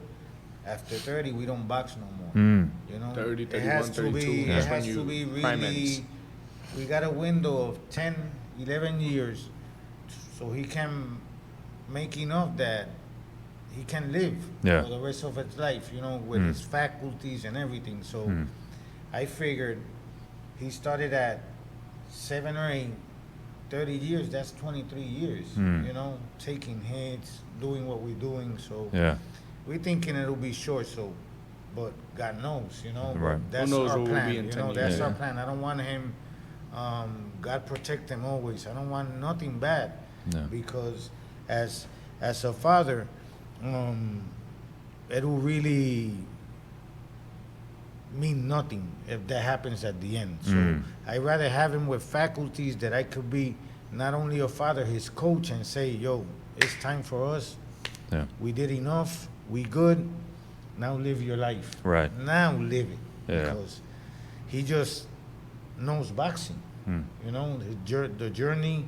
After 30, we don't box no more. 30, 31, it has 32. It has to be really. We got a window of 10, 11 years, so he can make enough that he can live Yeah. for the rest of his life, with his faculties and everything. So I figured he started at 7 or 8, 30 years, that's 23 years, taking hits, doing what we're doing. So Yeah. we're thinking it'll be short, but God knows, Right. That's Who knows our what will plan, be in 10 that's years. our plan. I don't want him, God protect him always. I don't want nothing bad, No. because as a father, it'll really mean nothing if that happens at the end. So I'd rather have him with faculties that I could be not only a father, his coach, and say, yo, it's time for us. Yeah. We did enough. We good. Now live your life. Right. Now live it. Yeah. Because he just knows boxing. The journey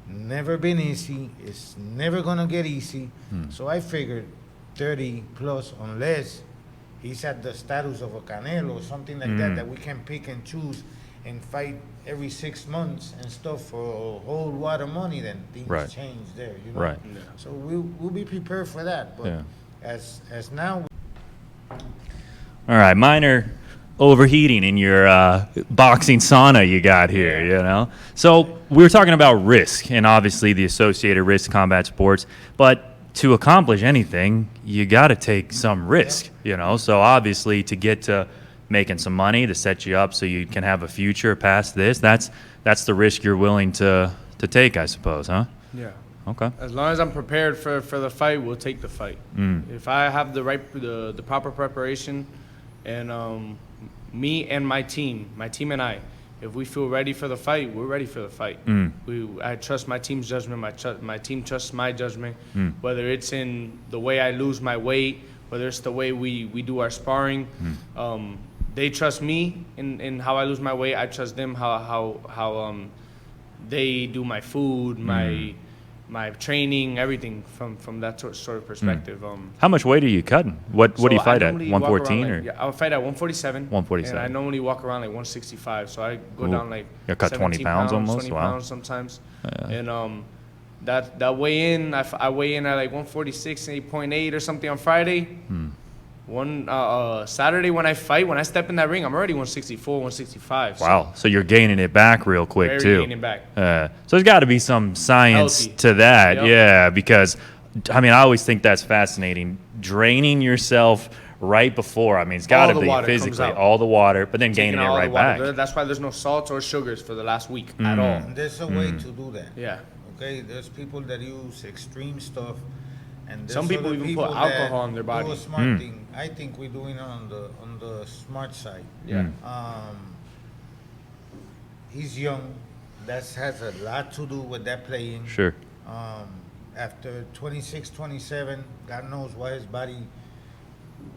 never been easy. It's never gonna get easy. So I figured 30 plus, unless he's at the status of a Canelo or something like that we can pick and choose and fight every 6 months and stuff for a whole lot of money, then things Right. change there. Right. Yeah. So we'll be prepared for that. But Yeah. as now. All right, minor overheating in your boxing sauna you got here, So we were talking about risk and obviously the associated risk combat sports, but to accomplish anything, you got to take some risk, So obviously to get to making some money to set you up so you can have a future past this, that's the risk you're willing to take, I suppose, huh? Yeah. Okay. As long as I'm prepared for the fight, we'll take the fight. If I have the proper preparation, and me and my team and I, if we feel ready for the fight, we're ready for the fight. I trust my team's judgment. My team trusts my judgment. Whether it's in the way I lose my weight, whether it's the way we do our sparring, they trust me in how I lose my weight. I trust them how they do my food, my training, everything from that sort of perspective. How much weight are you cutting? What do you fight at? 114 or? Yeah, I'll fight at 147. 147. And I normally walk around like 165, so I go Ooh. down like You cut 20 17 pounds almost? 20 Wow. pounds sometimes. Yeah. And that weigh in, I weigh in at like 146, 8.8 or something on Friday. One Saturday when I step in that ring, I'm already 164, 165. Wow. So you're gaining it back real quick, Very too. gaining back. So there's got to be some science Healthy. to that. Yep. Yeah, because, I always think that's fascinating. Draining yourself right before, it's got All to the be water comes physically out. all the water, but then Taking gaining it all the right water. back. That's why there's no salts or sugars for the last week at all. And there's a way to do that. Yeah. Okay, there's people that use extreme stuff, and there's Some people other even put that alcohol in their body. Do a smart thing. I think we're doing it on the smart side. Yeah. He's young. That has a lot to do with that playing. Sure. After 26, 27, God knows why his body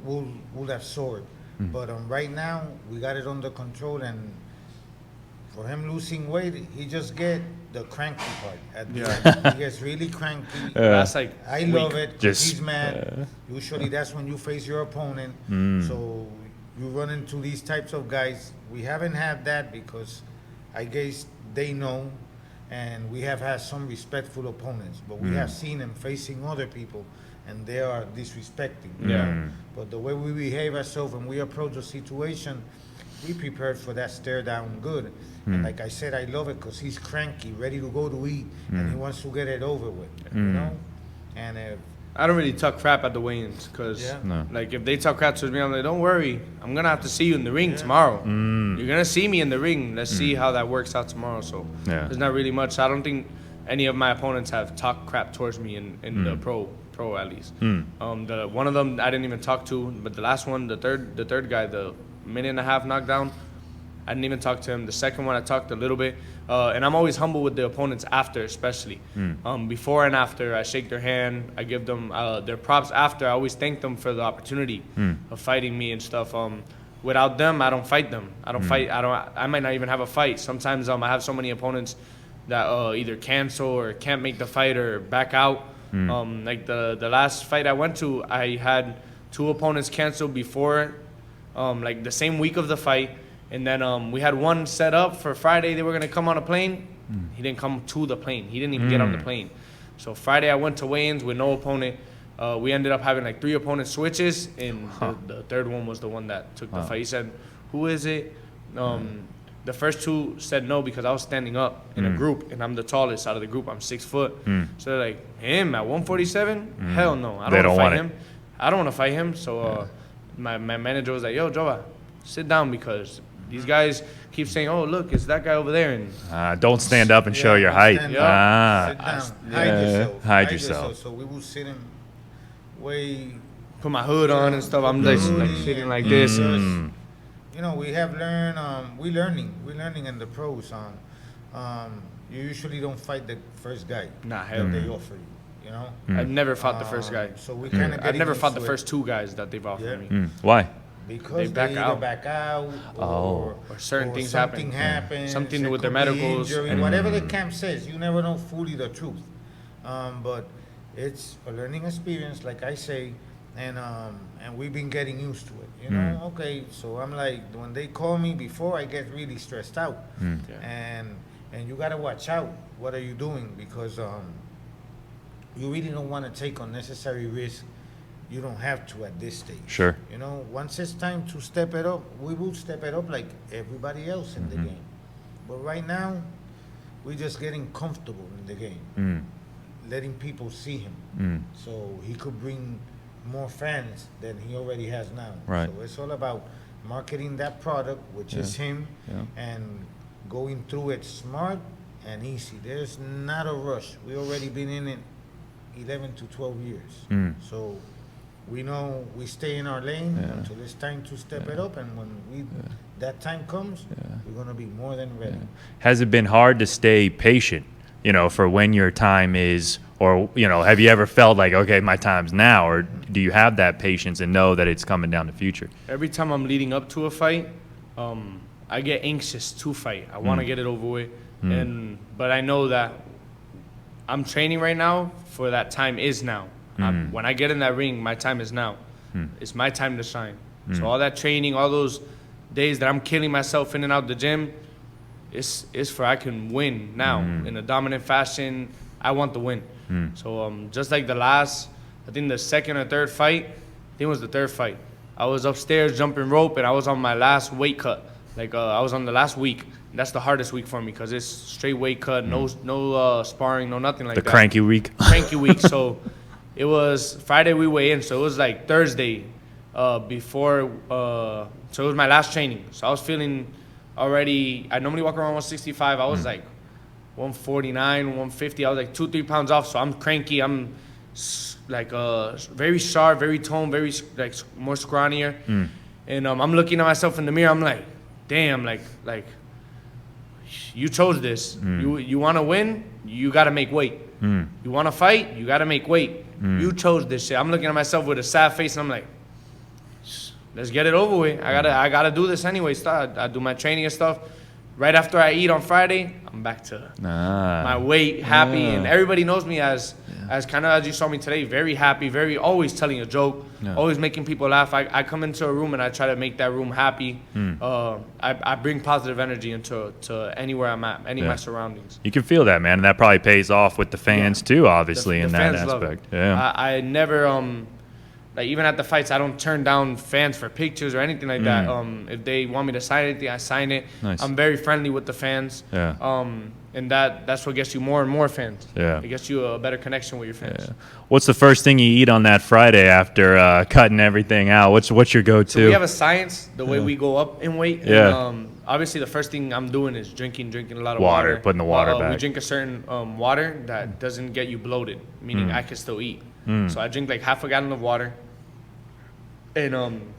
will have soared. But right now, we got it under control, and for him losing weight, he just get the cranky part. At the end. He gets really cranky. That's like I love it. 'Cause Just, he's mad. Usually, that's when you face your opponent. So you run into these types of guys. We haven't had that because I guess they know, and we have had some respectful opponents. But we have seen them facing other people, and they are disrespecting. But the way we behave ourselves and we approach the situation, we prepared for that stare down good. And like I said, I love it because he's cranky, ready to go to eat, and he wants to get it over with, And I don't really talk crap at the weigh-ins because, Yeah. No. like, if they talk crap to me, I'm like, don't worry, I'm gonna have to see you in the ring tomorrow. You're gonna see me in the ring. Let's see how that works out tomorrow. So Yeah. there's not really much. I don't think any of my opponents have talked crap towards me in the pro at least. The one of them I didn't even talk to, but the last one, the third guy, the minute and a half knockdown, I didn't even talk to him. The second one I talked a little bit, and I'm always humble with the opponents after, especially. Before and after, I shake their hand. I give them their props after. I always thank them for the opportunity of fighting me and stuff. Without them, I don't fight them. I don't fight. I might not even have a fight. Sometimes I have so many opponents that either cancel or can't make the fight or back out. Like the last fight I went to, I had 2 opponents cancel before, like the same week of the fight. And then we had one set up for Friday. They were going to come on a plane. He didn't come to the plane. He didn't even get on the plane. So Friday I went to weigh-ins with no opponent. We ended up having like 3 opponent switches, and the third one was the one that took the fight. He said, "Who is it?" The first 2 said no because I was standing up in a group, and I'm the tallest out of the group. I'm 6 foot. So they're like, him at 147? Hell no. I don't want to fight him. I don't want to fight him. So my manager was like, yo, Jova, sit down because these guys keep saying, oh, look, it's that guy over there. And don't stand up and show your height. Sit down. Hide yourself. So we will sit him way... Put my hood on and stuff. I'm like sitting like this. You know, we have learned, we're learning in the pros. You usually don't fight the first guy. Nah, hell they offer you, you know? I've never fought the first guy. So we kind of I've never fought the first 2 guys that they've offered me. Why? Because they either back out or certain things something happens. Something with their medicals. Injury, whatever the camp says, you never know fully the truth. But it's a learning experience, like I say, and we've been getting used to it. You know, okay, so I'm like, when they call me before, I get really stressed out. And you gotta watch out. What are you doing? Because you really don't want to take unnecessary risk. You don't have to at this stage. Sure. You know, once it's time to step it up, we will step it up like everybody else in the game. But right now, we're just getting comfortable in the game, letting people see him. So he could bring more fans than he already has now. Right. So it's all about marketing that product, which is him, and going through it smart and easy. There's not a rush. We already been in it 11 to 12 years. So we know we stay in our lane until it's time to step it up, and when that time comes, we're gonna be more than ready. Has it been hard to stay patient, you know, for when your time is, or, you know, have you ever felt like, okay, my time's now, or do you have that patience and know that it's coming down the future? Every time I'm leading up to a fight, I get anxious to fight. I want to get it over with, but I know that I'm training right now for that time is now. When I get in that ring, my time is now. It's my time to shine. So all that training, all those days that I'm killing myself in and out the gym, it's for I can win now in a dominant fashion. I want the win. So just like the last, I think the second or third fight, I think it was the third fight. I was upstairs jumping rope, and I was on my last weight cut. Like I was on the last week. That's the hardest week for me because it's straight weight cut, no sparring, no nothing like that. The cranky week. Cranky week. So it was Friday we weigh in, so it was like Thursday before. So it was my last training. So I was feeling already. I normally walk around 165. I was like 149, 150. I was like 2-3 pounds off. So I'm cranky. I'm like very sharp, very toned, very like more scrawnier. And I'm looking at myself in the mirror. I'm like, damn, like you chose this. You want to win, you got to make weight. You want to fight, you got to make weight. You chose this shit. I'm looking at myself with a sad face, and I'm like, let's get it over with. I gotta do this anyway. I do my training and stuff. Right after I eat on Friday, I'm back to my weight, happy, and everybody knows me as kind of as you saw me today, very happy, very always telling a joke, always making people laugh. I come into a room and I try to make that room happy. I bring positive energy into anywhere I'm at, any of my surroundings. You can feel that, man, and that probably pays off with the fans too, obviously, in that aspect. Yeah. I never like even at the fights, I don't turn down fans for pictures or anything like that. If they want me to sign anything, I sign it. Nice. I'm very friendly with the fans. And that's what gets you more and more fans. Yeah. It gets you a better connection with your fans. Yeah. What's the first thing you eat on that Friday after cutting everything out? What's your go-to? So we have a science, the way we go up in weight. Yeah. And, obviously, the first thing I'm doing is drinking a lot of water. water. Putting the water back. We drink a certain water that doesn't get you bloated, meaning I can still eat. So I drink like half a gallon of water. And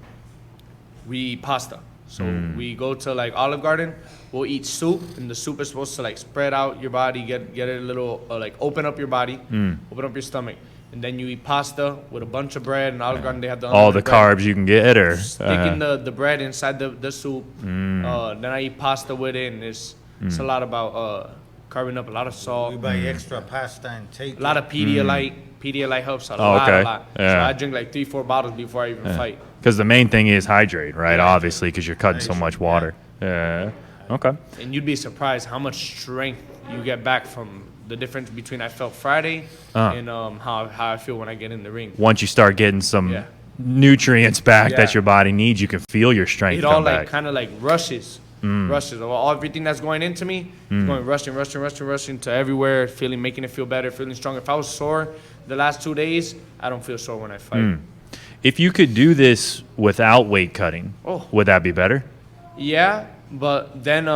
we eat pasta. So we go to like Olive Garden, we'll eat soup, and the soup is supposed to like spread out your body, get it a little like open up your body, open up your stomach, and then you eat pasta with a bunch of bread. And Olive Garden, they have all the bread. carbs you can get, or sticking the bread inside the soup. Then I eat pasta with it, and it's a lot about carving up a lot of salt. We buy extra pasta and take a lot of Pedialyte. Pedialyte helps a lot. Yeah. So I drink like 3-4 bottles before I even fight. Because the main thing is hydrate, right? Obviously, because you're cutting so much water. Yeah. Okay. And you'd be surprised how much strength you get back from the difference between I felt Friday and how I feel when I get in the ring. Once you start getting some nutrients back that your body needs, you can feel your strength come back. It all kind of like rushes. Rushes. Everything that's going into me is going rushing to everywhere, making it feel better, feeling stronger. If I was sore the last 2 days, I don't feel sore when I fight. If you could do this without weight cutting, would that be better? Yeah, but then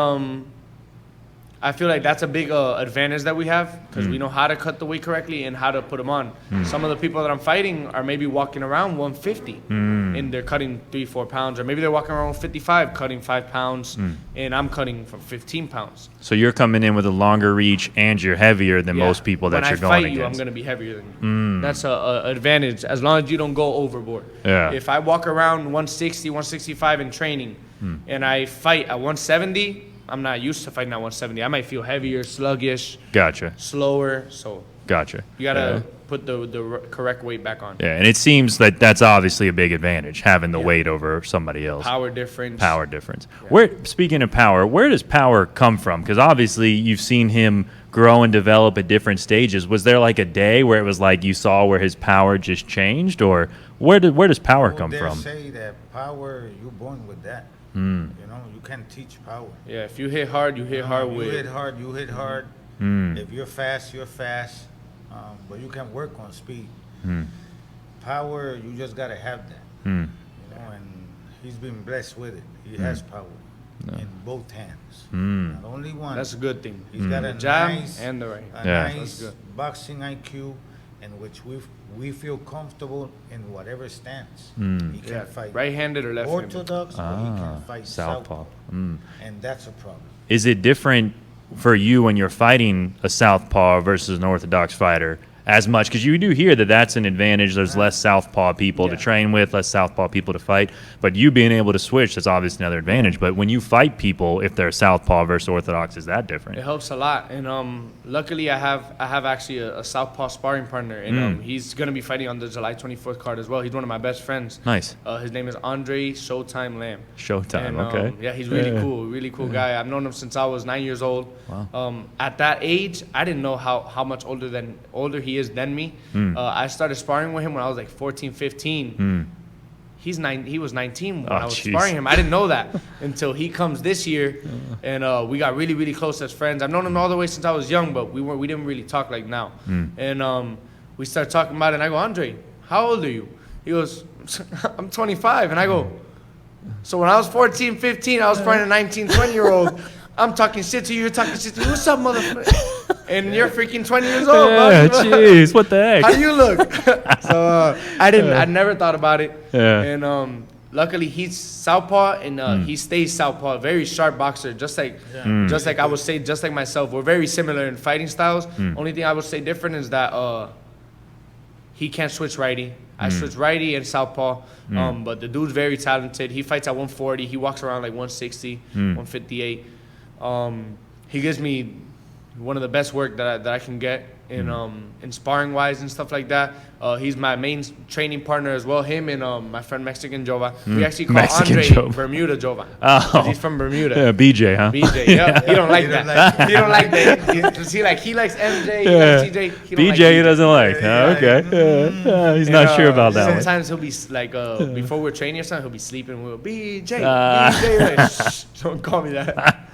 I feel like that's a big advantage that we have because we know how to cut the weight correctly and how to put them on. Some of the people that I'm fighting are maybe walking around 150 and they're cutting 3-4 pounds, or maybe they're walking around 55 cutting 5 pounds and I'm cutting from 15 pounds. So you're coming in with a longer reach and you're heavier than most people that you're going against. When I fight you, I'm going to be heavier than you. That's an advantage as long as you don't go overboard. Yeah. If I walk around 160, 165 in training and I fight at 170, I'm not used to fighting at 170. I might feel heavier, sluggish, slower. So Gotcha. You gotta put the correct weight back on. Yeah, and it seems that that's obviously a big advantage, having the weight over somebody else. Power difference. Yeah. Speaking of power, where does power come from? Because obviously you've seen him grow and develop at different stages. Was there like a day where it was like you saw where his power just changed, or where does power come from? Say that power, you're born with that. You know, you can't teach power. Yeah, if you hit hard, you hit hard. You hit hard. If you're fast, you're fast. But you can work on speed. Power, you just gotta have that. You know, and he's been blessed with it. He has power in both hands. Not only one. That's a good thing. He's got a jab nice and the right. Nice boxing IQ, in which we feel comfortable in whatever stance. He can fight right-handed or left-handed. Orthodox, but he can fight Southpaw. And that's a problem. Is it different for you when you're fighting a Southpaw versus an Orthodox fighter as much? Because you do hear that that's an advantage. There's less Southpaw people to train with, less Southpaw people to fight. But you being able to switch, that's obviously another advantage. But when you fight people, if they're Southpaw versus Orthodox, is that different? It helps a lot. And luckily, I have actually a Southpaw sparring partner. And he's going to be fighting on the July 24th card as well. He's one of my best friends. Nice. His name is Andre Showtime Lamb. Showtime, and, okay. Yeah, he's really cool guy. I've known him since I was 9 years old. Wow. At that age, I didn't know how much older he is than me. I started sparring with him when I was like 14, 15. He was 19 when I was sparring him. I didn't know that until he comes this year, and we got really close as friends. I've known him all the way since I was young, but we didn't really talk like now. And we started talking about it, and I go, Andre, how old are you? He goes, I'm 25. And I go, so when I was 14, 15, I was sparring a 19, 20-year-old. I'm talking shit to you, you're talking shit to me. What's up, motherfucker? And you're freaking 20 years old, yeah, jeez, what the heck? How do you look? So I never thought about it. Yeah. And luckily he's Southpaw, and he stays Southpaw, very sharp boxer, just like I would say, just like myself. We're very similar in fighting styles. Only thing I would say different is that he can't switch righty. I switch righty and Southpaw, but the dude's very talented. He fights at 140. He walks around like 160, 158. He gives me one of the best work that I can get in sparring wise and stuff like that. He's my main training partner as well. Him and my friend Mexican Jova. We actually call Mexican Andre Jova. Bermuda Jova. Oh, He's from Bermuda. Yeah, BJ, huh? BJ, yeah. He don't like that. He don't like that. He likes MJ. He likes TJ. He don't BJ like he doesn't like. Okay. He's not sure about that one. Sometimes he'll be like, before we're training or something, he'll be sleeping. We'll BJ. Like, shh, don't call me that.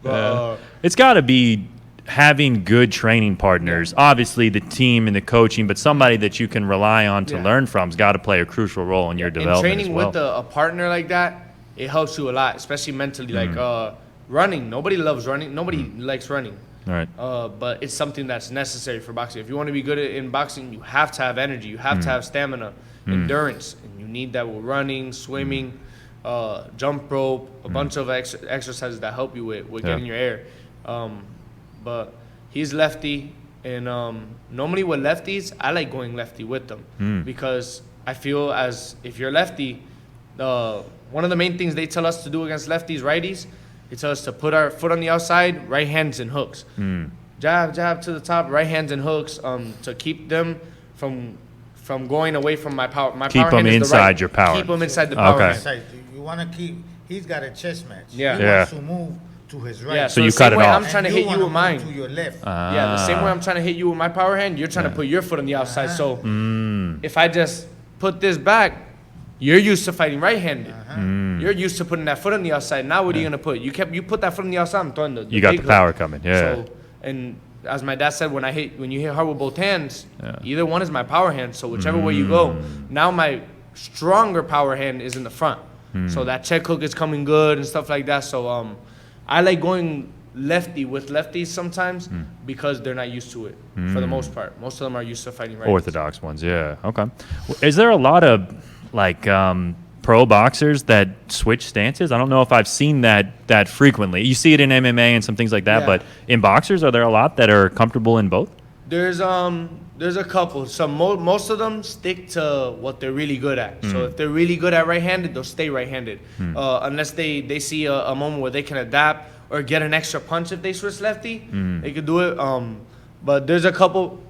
But, it's got to be having good training partners. Obviously, the team and the coaching, but somebody that you can rely on to learn from has got to play a crucial role in your development. And training as well. with a partner like that, it helps you a lot, especially mentally. Like running, nobody loves running. Nobody likes running. All right. But it's something that's necessary for boxing. If you want to be good in boxing, you have to have energy. You have to have stamina, endurance, and you need that with running, swimming, jump rope, a bunch of exercises that help you with getting your air. But he's lefty, and normally with lefties, I like going lefty with them because I feel as if you're lefty, one of the main things they tell us to do against lefties, righties, they tell us to put our foot on the outside, right hands and hooks. Jab to the top, right hands and hooks to keep them from going away from my power. My keep power them hand is the inside right. your power. Keep them inside the power Okay. hand. You want to keep. He's got a chess match. Yeah. He wants to move to his right. Yeah, So so you the cut same it way off. I'm trying to And hit you wanna with move mine. to your left. Yeah, the same way I'm trying to hit you with my power hand, you're trying to put your foot on the outside. So if I just put this back, you're used to fighting right-handed. You're used to putting that foot on the outside. Now what are you gonna put? You put that foot on the outside. I'm throwing the You got big the hook. power coming, yeah. So, and as my dad said, when you hit hard with both hands, either one is my power hand. So whichever way you go, now my stronger power hand is in the front. So that check hook is coming good and stuff like that. So I like going lefty with lefties sometimes because they're not used to it for the most part. Most of them are used to fighting right. Orthodox ones, yeah. Okay. Is there a lot of like pro boxers that switch stances? I don't know if I've seen that frequently. You see it in MMA and some things like that, Yeah. but in boxers, are there a lot that are comfortable in both? There's a couple. Some most of them stick to what they're really good at. So if they're really good at right-handed, they'll stay right-handed. Unless they see a moment where they can adapt or get an extra punch if they switch lefty, they could do it. But there's a couple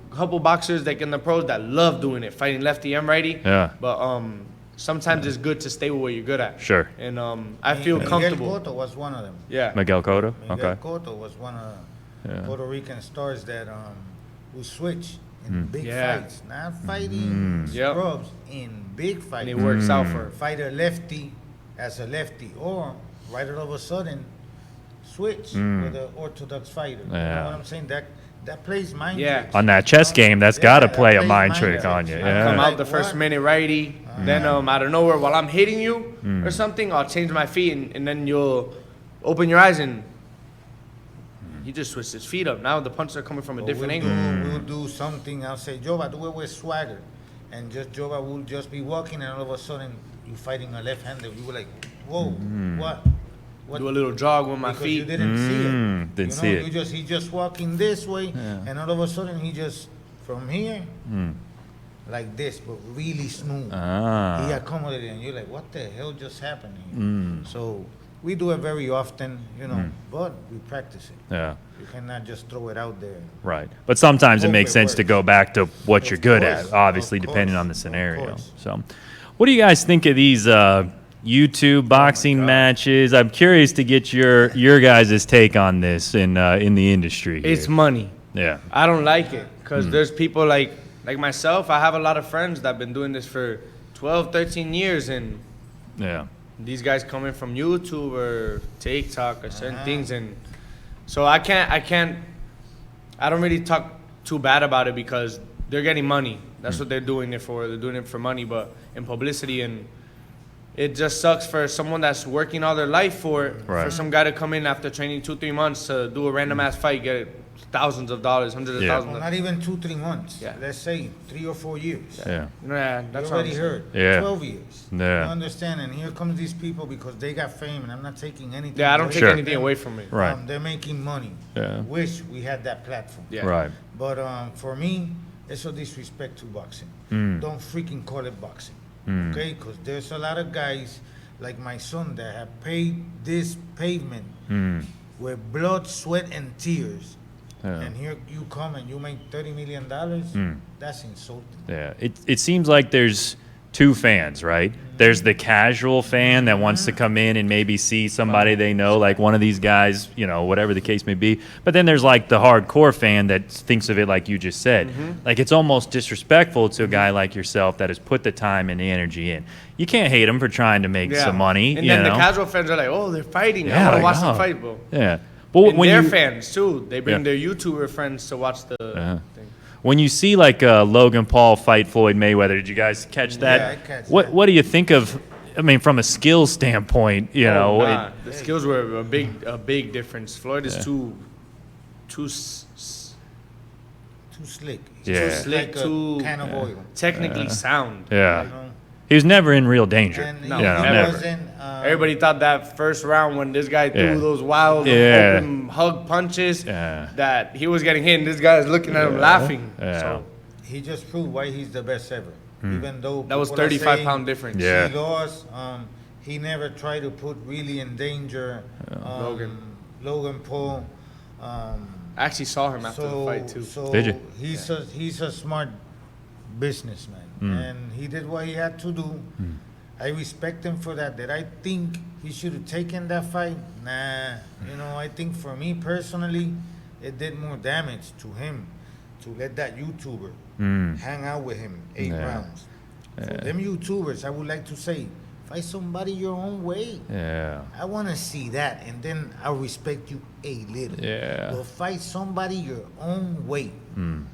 boxers like in the pros that love doing it, fighting lefty and righty. Yeah. But sometimes it's good to stay with what you're good at. Sure. And I feel Miguel comfortable. Cotto was one of them. Yeah. Miguel Cotto? Miguel Okay. Cotto was one of the Puerto Rican stars that who switch in big Yeah. fights, not fighting Yep. scrubs, in big And fights. it works out for Fight a lefty as a lefty, or right all of a sudden switch with an Orthodox fighter. You Yeah. know what I'm saying? That plays mind Yeah. tricks. On that chess game, that's Yeah, got to that play a plays mind mind trick on you. tricks. I come Yeah. out the Like first what? minute righty, then out of nowhere while I'm hitting you or something, I'll change my feet and then you'll open your eyes and he just switched his feet up. Now the punches are coming from a different angle. We'll do something. I'll say, Jova, do it with swagger. And just Jova will just be walking, and all of a sudden, you fighting a left-hander. You were like, whoa, what? Do a little jog with my Because you feet. didn't see it. Didn't see it. He just walking this way, and all of a sudden, he just, from here, like this, but really smooth. Ah. He accommodated, and you're like, what the hell just happened here? So we do it very often, but we practice it. Yeah. You cannot just throw it out there. Right. But sometimes it Hope makes it sense to works. go back to what Of you're good course, at, obviously, of depending course, on the of scenario. course. So, what do you guys think of these YouTube boxing matches? I'm curious to get your guys' take on this in the industry. Here. It's money. Yeah. I don't like it because there's people like myself. I have a lot of friends that have been doing this for 12, 13 years, and Yeah. these guys coming from YouTube or TikTok or certain things, and so I don't really talk too bad about it because they're getting money. That's what they're doing it for. They're doing it for money, but in publicity, and it just sucks for someone that's working all their life for it, for Right. some guy to come in after training 2-3 months to do a random ass fight, get thousands of dollars, hundreds of Yeah. thousands. Well, not even 2-3 months. Yeah. Let's say 3 or 4 years. Yeah. Yeah, You that's already what I'm heard. Yeah. 12 years. Yeah. You understand? And here comes these people because they got fame, and I'm not taking anything. Yeah, I don't away take Sure. from anything them. away from it. Right. They're making money. Yeah. Wish we had that platform. Yeah. Right. But for me, it's a disrespect to boxing. Don't freaking call it boxing. Okay? Because there's a lot of guys like my son that have paid this pavement with blood, sweat, and tears. Yeah. And here you come and you make $30 million. That's insulting. Yeah, it seems like there's two fans, right? There's the casual fan that wants to come in and maybe see somebody they know, like one of these guys, whatever the case may be. But then there's like the hardcore fan that thinks of it like you just said. Like it's almost disrespectful to a guy like yourself that has put the time and the energy in. You can't hate them for trying to make some money. And then the casual fans are like, oh, they're fighting. I want to watch them fight, bro. Yeah. But And their fans too. They bring their YouTuber friends to watch the thing. When you see like Logan Paul fight Floyd Mayweather, did you guys catch that? Yeah, I catch what that. What do you think of? I mean, from a skills standpoint, Nah, the skills were a big difference. Floyd is too Too slick. Yeah. too slick, Like a too can of oil. technically sound. yeah. You know? He was never in real danger. And No, he never. wasn't. Everybody thought that first round when this guy threw Yeah. those wild Yeah. open hug punches Yeah. that he was getting hit and this guy's looking at him laughing. Yeah. So He just proved why he's the best ever. Even though that was people are 35 saying pound difference. Yeah. He lost. He never tried to put really in danger Logan Paul. I actually saw him after the fight too. So Did you? he's a smart businessman, and he did what he had to do. I respect him for that. Did I think he should have taken that fight? Nah. You know, I think for me personally, it did more damage to him to let that YouTuber hang out with him 8 rounds. For them YouTubers, I would like to say, fight somebody your own way. Yeah. I want to see that, and then I'll respect you a little. Yeah. But fight somebody your own way. And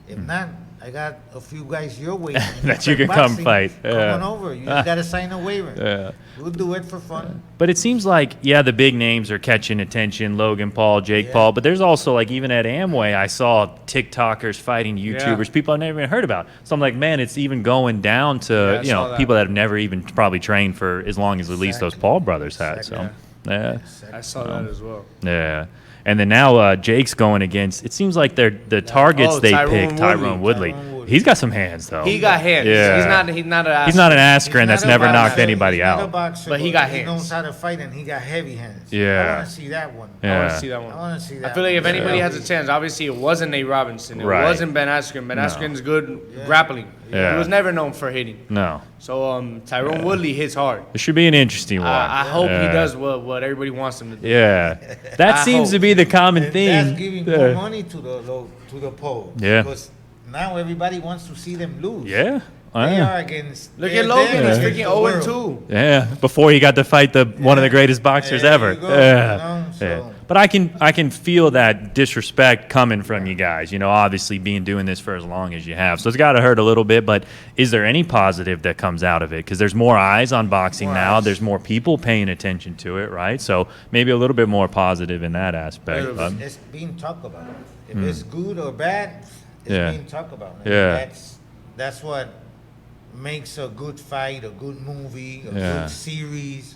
if not, I got a few guys your way that you can come fight. Come on over. You just got to sign a waiver. Yeah. We'll do it for fun. But it seems like, the big names are catching attention, Logan Paul, Jake Paul, but there's also, like, even at Amway, I saw TikTokers fighting YouTubers, people I've never even heard about. So I'm like, man, it's even going down to, people that have never even probably trained for as long as at least those Paul brothers had. So, I saw that as well. Yeah. And then now Jake's going against, it seems like the targets they picked, Tyron Woodley. He's got some hands, though. He got hands. Yeah. He's not an Askren. He's not an Askren that's never knocked He's anybody not a out. boxer, But he got He hands. knows how to fight, and he got heavy hands. Yeah. I want to see that one. I want to see that one. I want to see that I feel like if one. anybody has a chance, obviously it wasn't Nate Robinson. It Right. wasn't Ben Askren. Ben Askren's good grappling. Yeah. He was never known for hitting. No. So Tyrone Woodley hits hard. It should be an interesting one. I hope he does what everybody wants him to do. Yeah. That I seems hope. to be the common And theme. that's giving more money to the pole. Yeah. Because now everybody wants to see them lose. Yeah. They are against. Look they're at Logan. them He's against freaking the 0-2. world. Yeah, before he got to fight one of the greatest boxers There ever. you go, Yeah. you know, so- Yeah. But I can feel that disrespect coming from you guys. Obviously doing this for as long as you have, so it's got to hurt a little bit. But is there any positive that comes out of it? Because there's more eyes on boxing now. eyes. There's more people paying attention to it, right? So maybe a little bit more positive in that aspect. It's being talked about. If it's good or bad, it's Yeah. being talked about. And Yeah. That's what makes a good fight, a good movie, a Yeah. good series.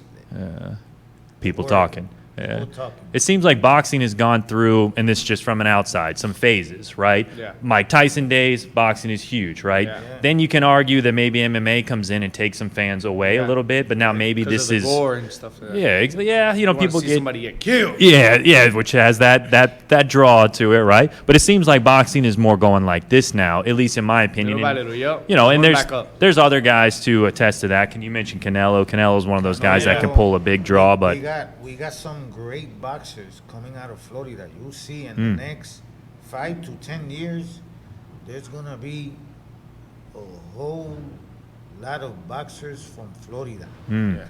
People Word. talking. Yeah. People talking. It seems like boxing has gone through, and this is just from an outside, some phases, right? Yeah. Mike Tyson days, boxing is huge, right? Yeah. Then you can argue that maybe MMA comes in and takes some fans away a little bit, but now maybe Because this of the is gore and stuff like that. yeah, You wanna people see get somebody get killed. yeah, which has that draw to it, right? But it seems like boxing is more going like this now, at least in my opinion. Little by And, little, yep. and Going there's back up. there's other guys to attest to that. Can you mention Canelo? Canelo's one of those guys that yeah. can pull a big draw, but we got some great boxers coming out of Florida. You'll see in Hmm. the next 5 to 10 years, there's gonna be a whole lot of boxers from Florida. Hmm. Yeah.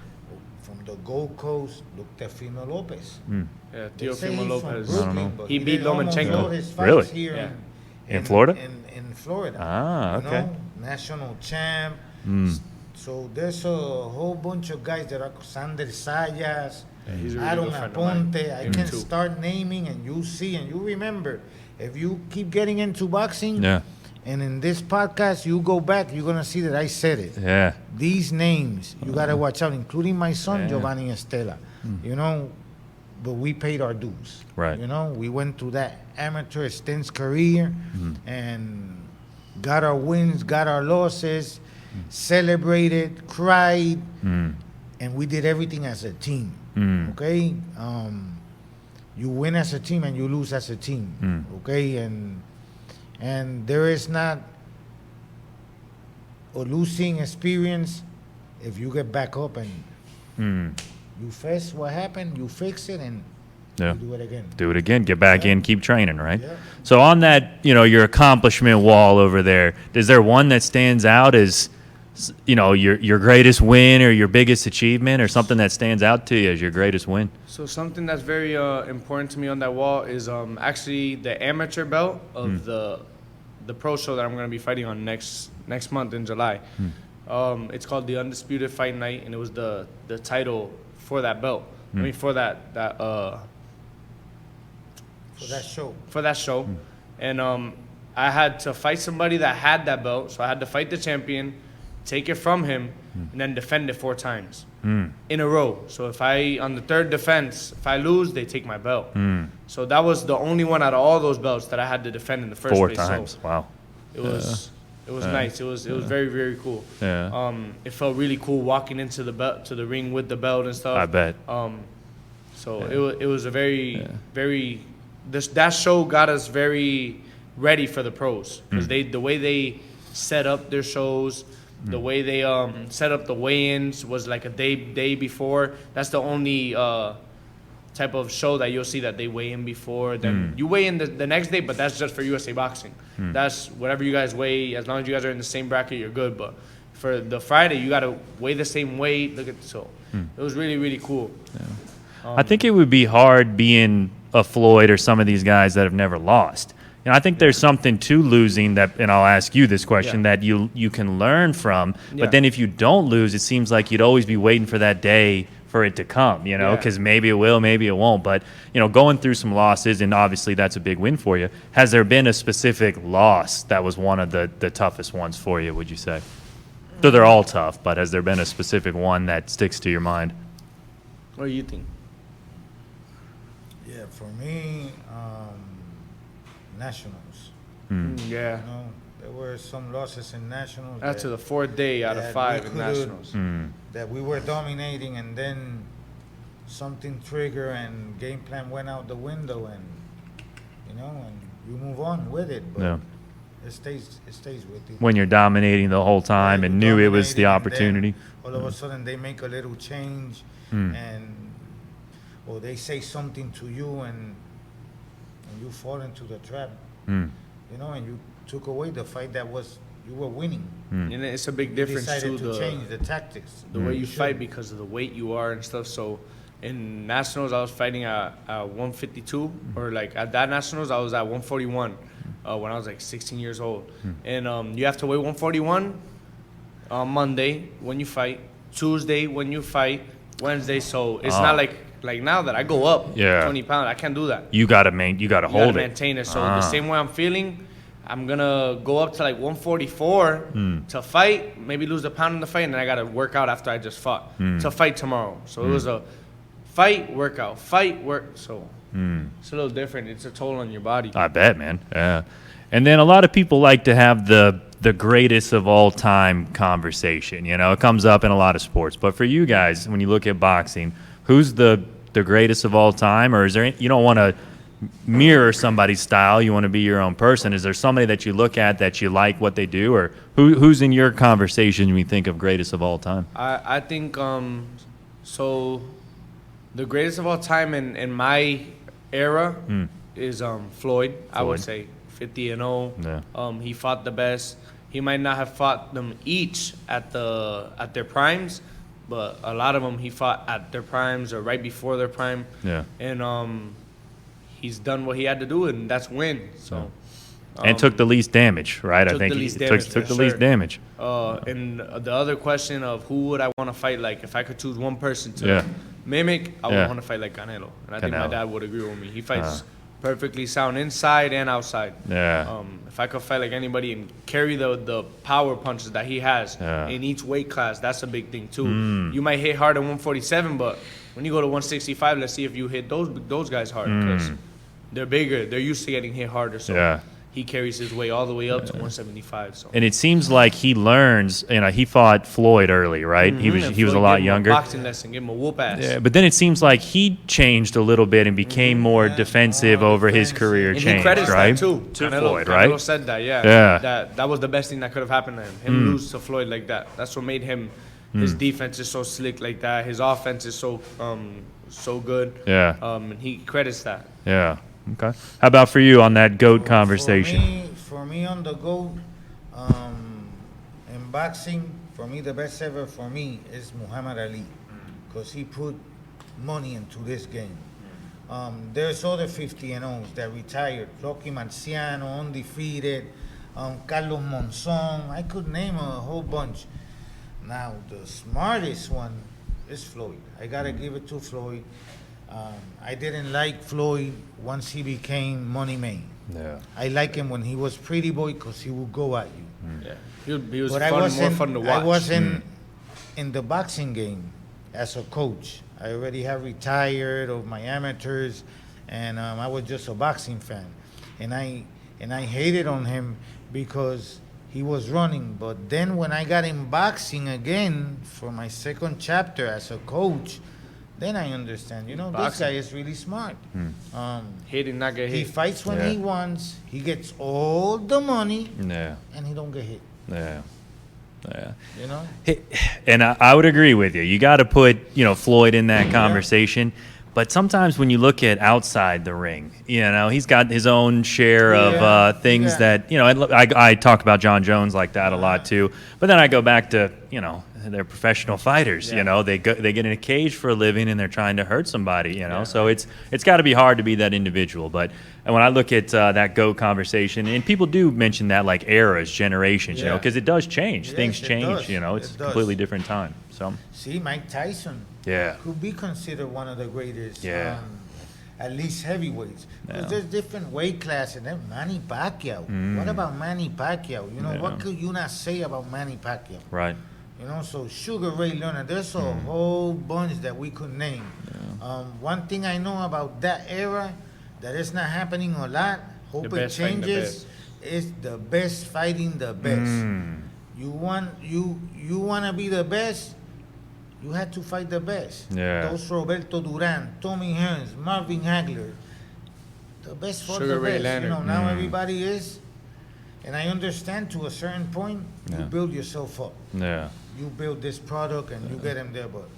From the Gold Coast, look at Fimo Lopez. Yeah, They say Teofimo he's from Lopez. Brooklyn, but He beat did almost Lomachenko. all his fights Really? here Yeah. In Florida? In Florida. Ah, You okay. know, national champ. So there's a whole bunch of guys that are Sander Sayas, he's a really Aaron good friend of mine. Aponte. I Him can too. start naming, and you see, and you remember. If you keep getting into boxing, yeah, and in this podcast, you go back, you're gonna see that I said it. yeah. These names you gotta watch out, including my son Yeah. Jeovanny Estela. But we paid our dues. Right. We went through that amateur stints career and got our wins, got our losses, celebrated, cried, and we did everything as a team. Okay. You win as a team and you lose as a team. Okay, and there is not a losing experience if you get back up and you face what happened, you fix it, and Yeah. you do it again. Do it again. Get back in. Keep training. Right. Yeah. So on that, your accomplishment wall over there, is there one that stands out as, your greatest win or your biggest achievement, or something that stands out to you as your greatest win? So something that's very important to me on that wall is actually the amateur belt of the pro show that I'm going to be fighting on next month in July. It's called the Undisputed Fight Night, and it was the title for that belt. I mean, for that For that show. And I had to fight somebody that had that belt, so I had to fight the champion, take it from him, and then defend it 4 times in a row. So on the third defense, if I lose, they take my belt. So that was the only one out of all those belts that I had to defend in the first 4 place. times. So Wow. it was nice. It was very, very cool. Yeah. It felt really cool walking into the ring with the belt and stuff. I bet. So it was a very that show got us very ready for the pros, because the way they set up their shows, The way they set up the weigh-ins was like a day before. That's the only type of show that you'll see that they weigh in before. Then you weigh in the next day, but that's just for USA Boxing. That's whatever you guys weigh. As long as you guys are in the same bracket, you're good. But for the Friday, you got to weigh the same weight. It was really, really cool. Yeah. I think it would be hard being a Floyd or some of these guys that have never lost. You know, I think there's something to losing that, and I'll ask you this question, that you can learn from. But then if you don't lose, it seems like you'd always be waiting for that day for it to come, you know, because maybe it will, maybe it won't. But, you know, going through some losses, and obviously that's a big win for you. Has there been a specific loss that was one of the toughest ones for you, would you say? So they're all tough, but has there been a specific one that sticks to your mind? What do you think? Yeah, for me, Nationals. Yeah. You know, there were some losses in Nationals. That's to the fourth day out of 5 in Nationals. That we were dominating, and then something triggered, and game plan went out the window, and you know, and you move on with it. But it stays with you. When you're dominating the whole time and knew it was the opportunity. All of a sudden, they make a little change, or they say something to you, and you fall into the trap. You know, and you took away the fight that was you were winning. And it's a big difference Decided too. to change the tactics. The way you fight because of the weight you are and stuff. So in Nationals, I was fighting at 152, or like at that Nationals, I was at 141 when I was like 16 years old. And you have to weigh 141 on Monday when you fight, Tuesday when you fight, Wednesday. So it's not like now that I go up 20 pounds, I can't do that. You gotta hold it. Maintain it. So the same way I'm feeling, I'm gonna go up to like 144 to fight, maybe lose a pound in the fight, and then I gotta work out after I just fought to fight tomorrow. So it was a fight, workout, fight, work. So it's a little different. It's a toll on your body. I bet, man. Yeah. And then a lot of people like to have the greatest of all time conversation. You know, it comes up in a lot of sports. But for you guys, when you look at boxing, who's the greatest of all time? Or is there you don't want to mirror somebody's style, you want to be your own person? Is there somebody that you look at that you like what they do, or who's in your conversation when you think of greatest of all time? I think so the greatest of all time in my era is Floyd. I would say 50-0. He fought the best. He might not have fought them each at their primes, but a lot of them he fought at their primes or right before their prime. And he's done what he had to do, and that's win. So, and took the least damage, right? I think he took the least damage. And the other question of who would I want to fight, like if I could choose one person to mimic, I would want to fight like Canelo. And I think my dad would agree with me. He fights perfectly sound inside and outside. If I could fight like anybody and carry the power punches that he has in each weight class, that's a big thing too. You might hit hard at 147, but when you go to 165, let's see if you hit those guys hard, because they're bigger. They're used to getting hit harder. So he carries his weight all the way up to 175. So. And it seems like he learns. You know, he fought Floyd early, right? He was a lot younger. Boxing lesson, give him a whoop ass. Yeah, but then it seems like he changed a little bit and became more defensive over his career and change, he credits right? that too. To Canelo, Floyd, right? Canelo said that, that was the best thing that could have happened to him. Him lose to Floyd like that. That's what made him. His defense is so slick like that. His offense is so good. And he credits that. Yeah. Okay. How about for you on that GOAT conversation? For me on the GOAT, in boxing, for me the best ever for me is Muhammad Ali, because he put money into this game. There's other 50-0s that retired. Rocky Marciano, undefeated. Carlos Monzon. I could name a whole bunch. Now, the smartest one is Floyd. I got to give it to Floyd. I didn't like Floyd once he became Money Man. I like him when he was Pretty Boy, because he would go at you. He was more fun to watch. I wasn't in the boxing game as a coach. I already have retired of my amateurs, and I was just a boxing fan. And I hated on him because he was running. But then when I got in boxing again for my second chapter as a coach, then I understand. You know, this guy is really smart. Hit and not get hit. He fights when he wants. He gets all the money, and he don't get hit. Yeah. You know? And I would agree with you. You got to put, Floyd in that conversation. But sometimes when you look at outside the ring, he's got his own share of things that, I talk about John Jones like that a lot too. But then I go back to, they're professional fighters. They get in a cage for a living and they're trying to hurt somebody. So it's got to be hard to be that individual. But when I look at that GOAT conversation, and people do mention that like eras, generations, because it does change. Yes, Things change. does. It's a completely different time. So see, Mike Tyson could be considered one of the greatest. At least heavyweights. Because there's different weight classes. And then Manny Pacquiao. What about Manny Pacquiao? What could you not say about Manny Pacquiao? Right. So Sugar Ray Leonard, there's a whole bunch that we could name. One thing I know about that era that is not happening a lot, hope it changes, is the best fighting the best. You want to be the best, you had to fight the best. Those Roberto Duran, Tommy Hearns, Marvin Hagler, the best fought the best. Now everybody is, and I understand to a certain point, you build yourself up. You build this product and you get them there, but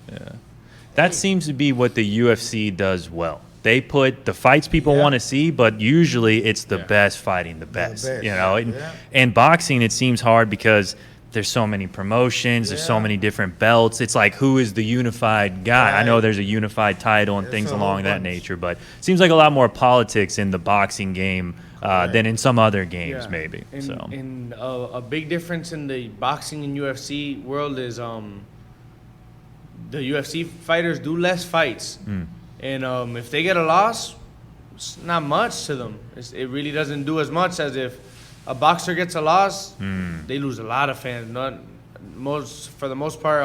that seems to be what the UFC does well. They put the fights people want to see, but usually it's the best fighting the best. And boxing, it seems hard because there's so many promotions, there's so many different belts. It's like, who is the unified guy? I know there's a unified title and things along that nature, but it seems like a lot more politics in the boxing game than in some other games, maybe. And a big difference in the boxing and UFC world is the UFC fighters do less fights. And if they get a loss, it's not much to them. It really doesn't do as much as if a boxer gets a loss, they lose a lot of fans. For the most part,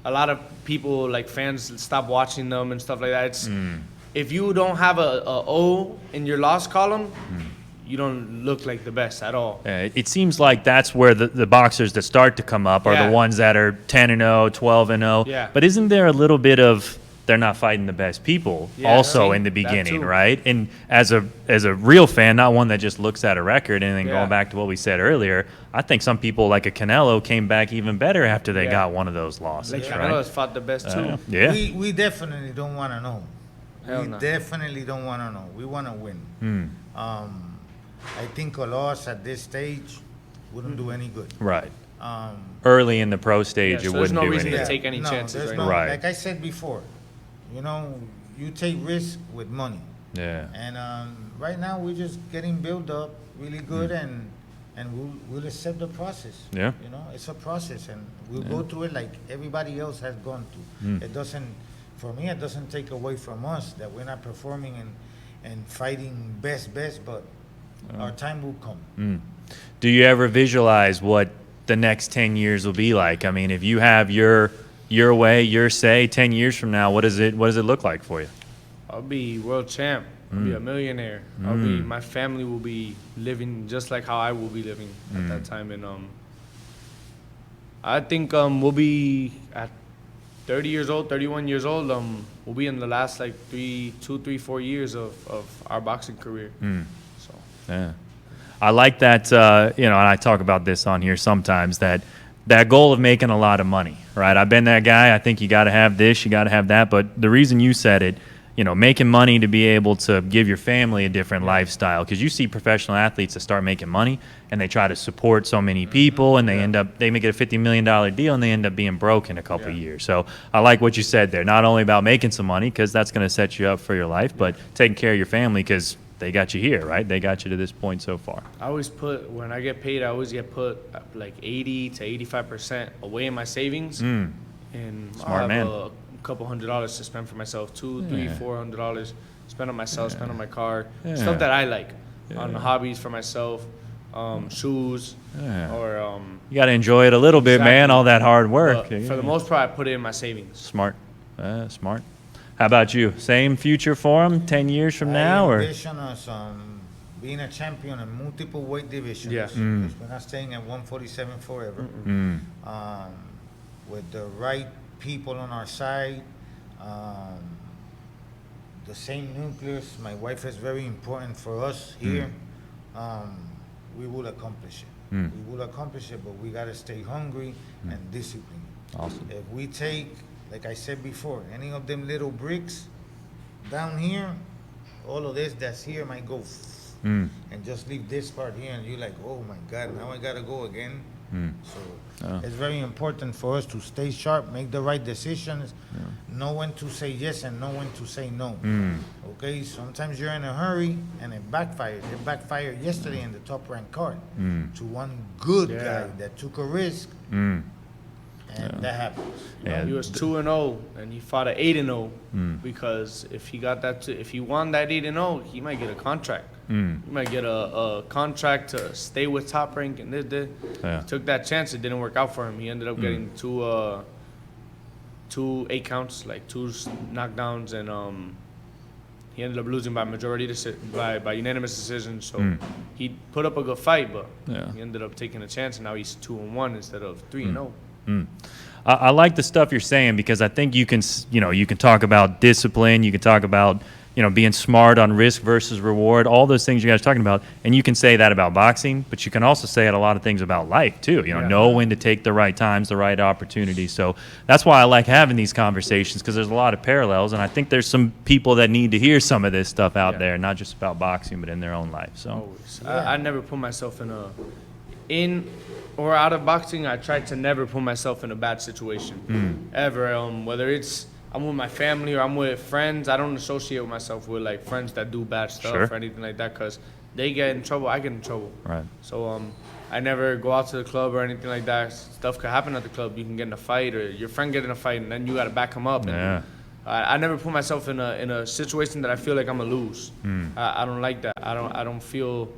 a lot of people, like fans, stop watching them and stuff like that. If you don't have a O in your loss column, you don't look like the best at all. It seems like that's where the boxers that start to come up are the ones that are 10-0, 12-0. But isn't there a little bit of they're not fighting the best people also in the beginning, right? And as a real fan, not one that just looks at a record, and then going back to what we said earlier, I think some people like a Canelo came back even better after they got one one of those losses, like right? Canelo's fought the best too. We definitely don't want to know. Definitely don't want to know. We want to win. I think a loss at this stage wouldn't do any good. Right. Early in the pro stage, it so wouldn't do anything. There's no reason to take any chances. Right. Like I said before, you take risk with money. And right now we're just getting built up really good, and we'll accept the process. It's a process, and we'll go through it like everybody else has gone through. It doesn't, for me, it doesn't take away from us that we're not performing and fighting best, but our time will come. Do you ever visualize what the next 10 years will be like? I mean, if you have your way, your say, 10 years from now, what does it look like for you? I'll be world champ. I'll be a millionaire. My family will be living just like how I will be living at that time. And I think we'll be at 30 years old, 31 years old. We'll be in the last like 2, 3, 4 years of our boxing career. So I like that. And I talk about this on here sometimes, that goal of making a lot of money, right? I've been that guy. I think you got to have this, you got to have that. But the reason you said it, making money to be able to give your family a different lifestyle, because you see professional athletes that start making money and they try to support so many people, and they make it a $50 million deal and they end up being broke in a couple of years. So I like what you said there. Not only about making some money, because that's going to set you up for your life, but taking care of your family, because they got you here, right? They got you to this point so far. I always when I get paid, I always get put like 80 to 85% away in my savings. And Smart I'll have a couple $100s to spend for myself, $200, $300, $400, spend on myself, spend on my car, stuff that I like, on hobbies for myself, shoes, or you got to enjoy it a little bit, man. All that hard work. For the most part, I put it in my savings. Smart. How about you? Same future for him 10 years from now? I envision us being a champion in multiple weight divisions. We're not staying at 147 forever. With the right people on our side, the same nucleus. My wife is very important for us here. We will accomplish it. we will accomplish it, but we got to stay hungry and disciplined. Awesome. If we take, like I said before, any of them little bricks down here, all of this that's here might go and just leave this part here, and you're like, oh my God, now I got to go again. So it's very important for us to stay sharp, make the right decisions, know when to say yes and know when to say no. Okay, sometimes you're in a hurry and it backfires. It backfired yesterday in the top ranked card to one good guy that took a risk, and that happens. Yeah. He was 2-0 and he fought an 8-0 because if he got that, if he won that 8-0, he might get a contract. He might get a contract to stay with Top Rank, and he took that chance. It didn't work out for him. He ended up getting two 8 counts, like 2 knockdowns, and he ended up losing by by unanimous decision. So he put up a good fight, but he ended up taking a chance, and now he's 2-1 instead of 3-0. I like the stuff you're saying, because I think you can talk about discipline, you can talk about being smart on risk versus reward, all those things you guys are talking about, and you can say that about boxing, but you can also say it a lot of things about life too. Know when to take the right times, the right opportunities. So that's why I like having these conversations, because there's a lot of parallels, and I think there's some people that need to hear some of this stuff out there, not just about boxing, but in their own life. So always. I never put myself in or out of boxing. I tried to never put myself in a bad situation ever. Whether it's I'm with my family or I'm with friends, I don't associate with myself with like friends that do bad stuff or anything like that, because they get in trouble, I get in trouble. Right. So I never go out to the club or anything like that. Stuff could happen at the club. You can get in a fight, or your friend get in a fight, and then you got to back him up. And I never put myself in a situation that I feel like I'm gonna lose. I don't like that. I don't feel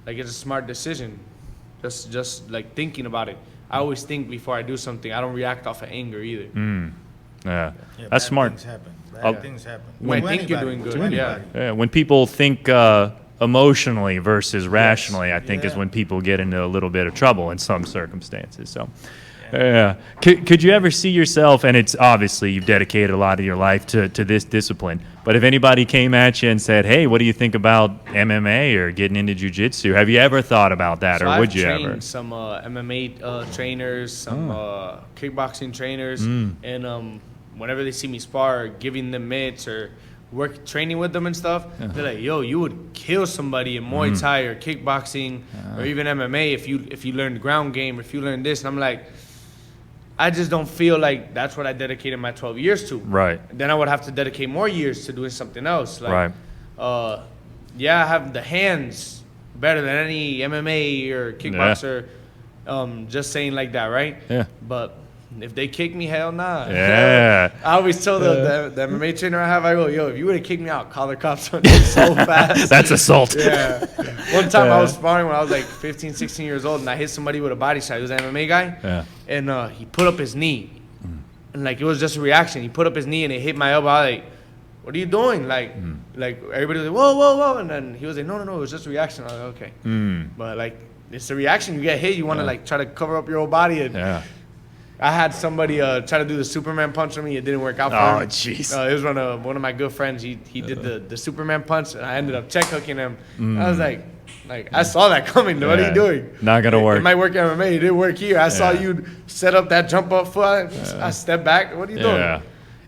like it's a smart decision. Just like thinking about it. I always think before I do something. I don't react off of anger either. That's smart. Bad things happen. When I think you're doing good, when people think emotionally versus rationally, I think is when people get into a little bit of trouble in some circumstances. So, could you ever see yourself, and it's obviously you've dedicated a lot of your life to this discipline, but if anybody came at you and said, hey, what do you think about MMA or getting into jiu-jitsu? Have you ever thought about that, or would you ever? I've trained some MMA trainers, some kickboxing trainers, and whenever they see me spar, giving them mitts or training with them and stuff, they're like, yo, you would kill somebody in Muay Thai or kickboxing or even MMA if you learn the ground game, or if you learn this. And I'm like, I just don't feel like that's what I dedicated my 12 years to. Right. Then I would have to dedicate more years to doing something else. Like, I have the hands better than any MMA or kickboxer. Just saying like that, right? Yeah. But if they kick me, hell nah. Yeah. I always tell the MMA trainer I have, I go, yo, if you would have kicked me out, call the cops on you so fast. That's assault. Yeah. One time I was sparring when I was like 15, 16 years old, and I hit somebody with a body shot. He was an MMA guy. Yeah. And he put up his knee. And like, it was just a reaction. He put up his knee and it hit my elbow. I was like, what are you doing? Like everybody was like, whoa, whoa, whoa. And then he was like, no, it was just a reaction. I was like, okay. But like, it's a reaction. You get hit. You want to like try to cover up your whole body. And I had somebody try to do the Superman punch on me. It didn't work out for me. Oh, jeez. It was one of my good friends. He did the Superman punch, and I ended up check hooking him. I was like, I saw that coming. What are you doing? Not going to work. It might work in MMA. It didn't work here. I saw you set up that jump up foot. I stepped back. What are you doing? Yeah.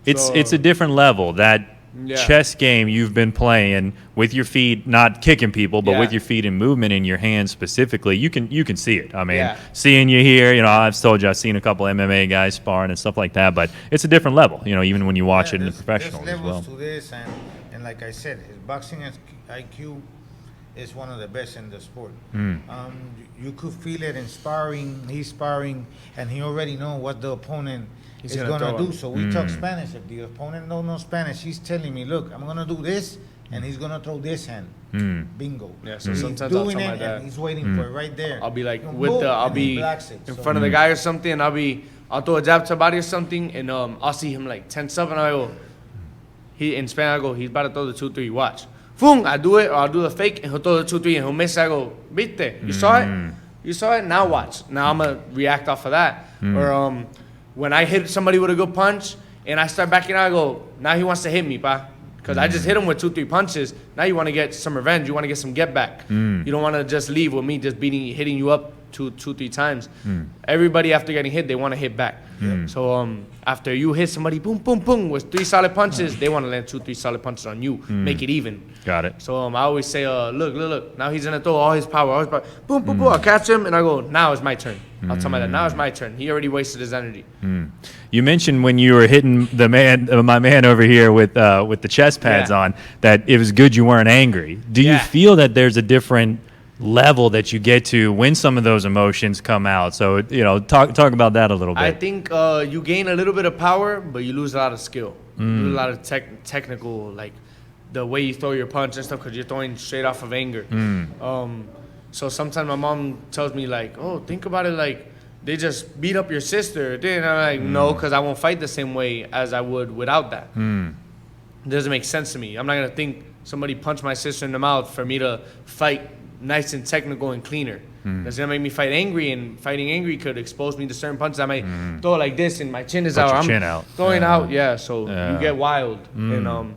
It's a different level. That chess game you've been playing with your feet, not kicking people, but with your feet and movement in your hands specifically, you can see it. I mean, seeing you here, I've told you I've seen a couple MMA guys sparring and stuff like that, but it's a different level, even when you watch it in the professional as well. There's levels to this, and like I said, his boxing IQ is one of the best in the sport. You could feel it in sparring. He's sparring, and he already know what the opponent is gonna do. So we talk Spanish. If the opponent don't know Spanish, he's telling me, look, I'm gonna do this, and he's gonna throw this hand. Bingo. Yeah. So sometimes I'll tell my dad, and he's waiting for it right there. I'll be like I'll be in front of the guy or something, and I'll throw a jab to body or something, and I'll see him like tense up, and I go, in Spanish I go, he's about to throw the 2-3. Watch. Boom! I do it, or I'll do the fake, and he'll throw the 2-3, and he'll miss. I go, viste? You saw it? You saw it? Now watch. Now I'm gonna react off of that. Or when I hit somebody with a good punch and I start backing out, I go, now he wants to hit me, pa. Because I just hit him with 2-3 punches. Now you want to get some revenge. You want to get some get back. You don't want to just leave with me just hitting you up two, 3 times, everybody after getting hit, they want to hit back. So after you hit somebody, boom, boom, boom, with 3 solid punches, they want to land 2, 3 solid punches on you, make it even. Got it. So I always say, look, now he's gonna throw all his power, boom, boom, boom. I catch him and I go, now it's my turn. I'll tell my dad, now it's my turn. He already wasted his energy. You mentioned when you were hitting the my man over here with the chest pads on, that it was good you weren't angry. Do you feel that there's a different level that you get to when some of those emotions come out? So talk about that a little bit. I think you gain a little bit of power, but you lose a lot of skill. You lose a lot of technical, like the way you throw your punch and stuff, because you're throwing straight off of anger. So sometimes my mom tells me like, oh, think about it like they just beat up your sister. Then I'm like, no, because I won't fight the same way as I would without that. It doesn't make sense to me. I'm not gonna think somebody punched my sister in the mouth for me to fight nice and technical and cleaner. That's gonna make me fight angry, and fighting angry could expose me to certain punches. I might throw like this, and my chin is out. Chin out. Throwing out, so you get wild. And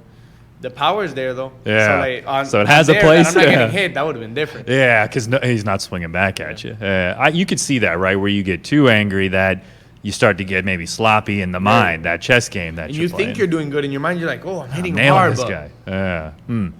the power's there though. Yeah. So it has a place. I'm not getting hit. That would have been different. Yeah, because he's not swinging back at you. You could see that, right, where you get too angry that you start to get maybe sloppy in the mind, that chess game that you're playing. You think you're doing good in your mind. You're like, oh, I'm hitting nailing hard. This guy.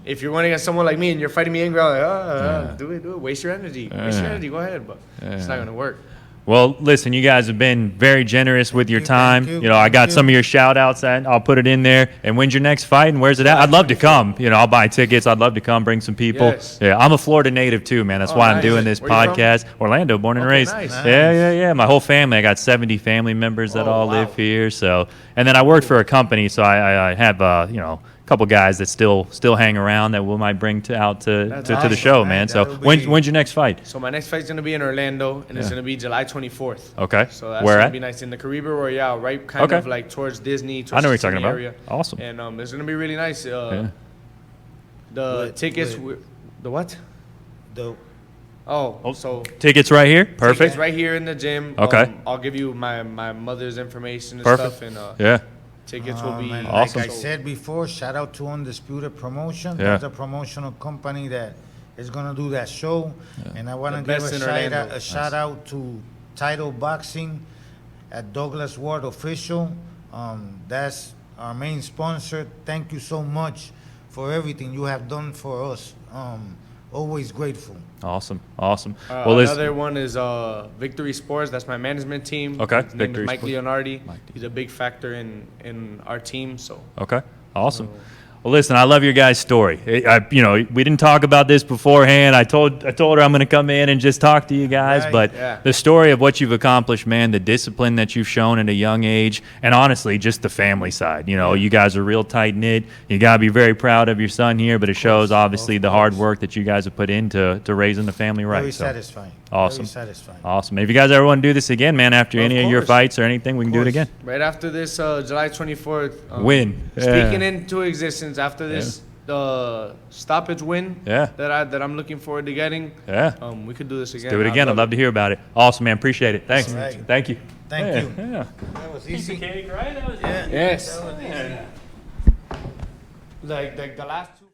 If you're running against someone like me and you're fighting me angry, I'm like, do it. Waste your energy. Go ahead. But it's not going to work. Well, listen, you guys have been very generous with your time. I got some of your shout-outs, and I'll put it in there. And when's your next fight, and where's it at? I'd love to come. I'll buy tickets. I'd love to come, bring some people. Yes. Yeah, I'm a Florida native too, man. That's why I'm doing this podcast. Orlando, born and raised. Nice. Yeah. My whole family. I got 70 family members that all live here. So, and then I work for a company, so I have a couple guys that still hang around that we might bring out to the show, man. So when's your next fight? So my next fight's gonna be in Orlando, and it's gonna be July 24th. Okay. So that's Where gonna at? be nice in the Caribbean Royale, right? Kind of like towards Disney. I know what you're talking area. about. Awesome. And it's gonna be really nice. The tickets. The what? So tickets right here. Perfect. Tickets right here in the gym. Okay. I'll give you my mother's information and Perfect. stuff. And tickets will be awesome. Like I said before, shout out to Undisputed Promotion. Yeah. That's a promotional company that is gonna do that show. And I want to give a shout out to Title Boxing at Douglas Ward Official. That's our main sponsor. Thank you so much for everything you have done for us. Always grateful. Awesome. Another one is Victory Sports. That's my management team. Okay. His name is Mike Leonardi. He's a big factor in our team. So. Okay. Awesome. Well, listen, I love your guys' story. We didn't talk about this beforehand. I told her I'm going to come in and just talk to you guys, but the story of what you've accomplished, man, the discipline that you've shown at a young age, and honestly, just the family side. You guys are real tight-knit. You got to be very proud of your son here, but it shows, obviously, the hard work that you guys have put into raising the family right. Very satisfying. Awesome. Very satisfying. Awesome. If you guys ever want to do this again, man, after any of your fights or anything, we can do it again. Right after this July 24th. Win. Speaking into existence after this stoppage win that I'm looking forward to getting. We could do this again. Let's do it again. I'd love to hear about it. Awesome, man. Appreciate it. Thanks. Right. Thank you. Thank you. Yeah. That was easy. Cake, right? That was Yes. Like the last two.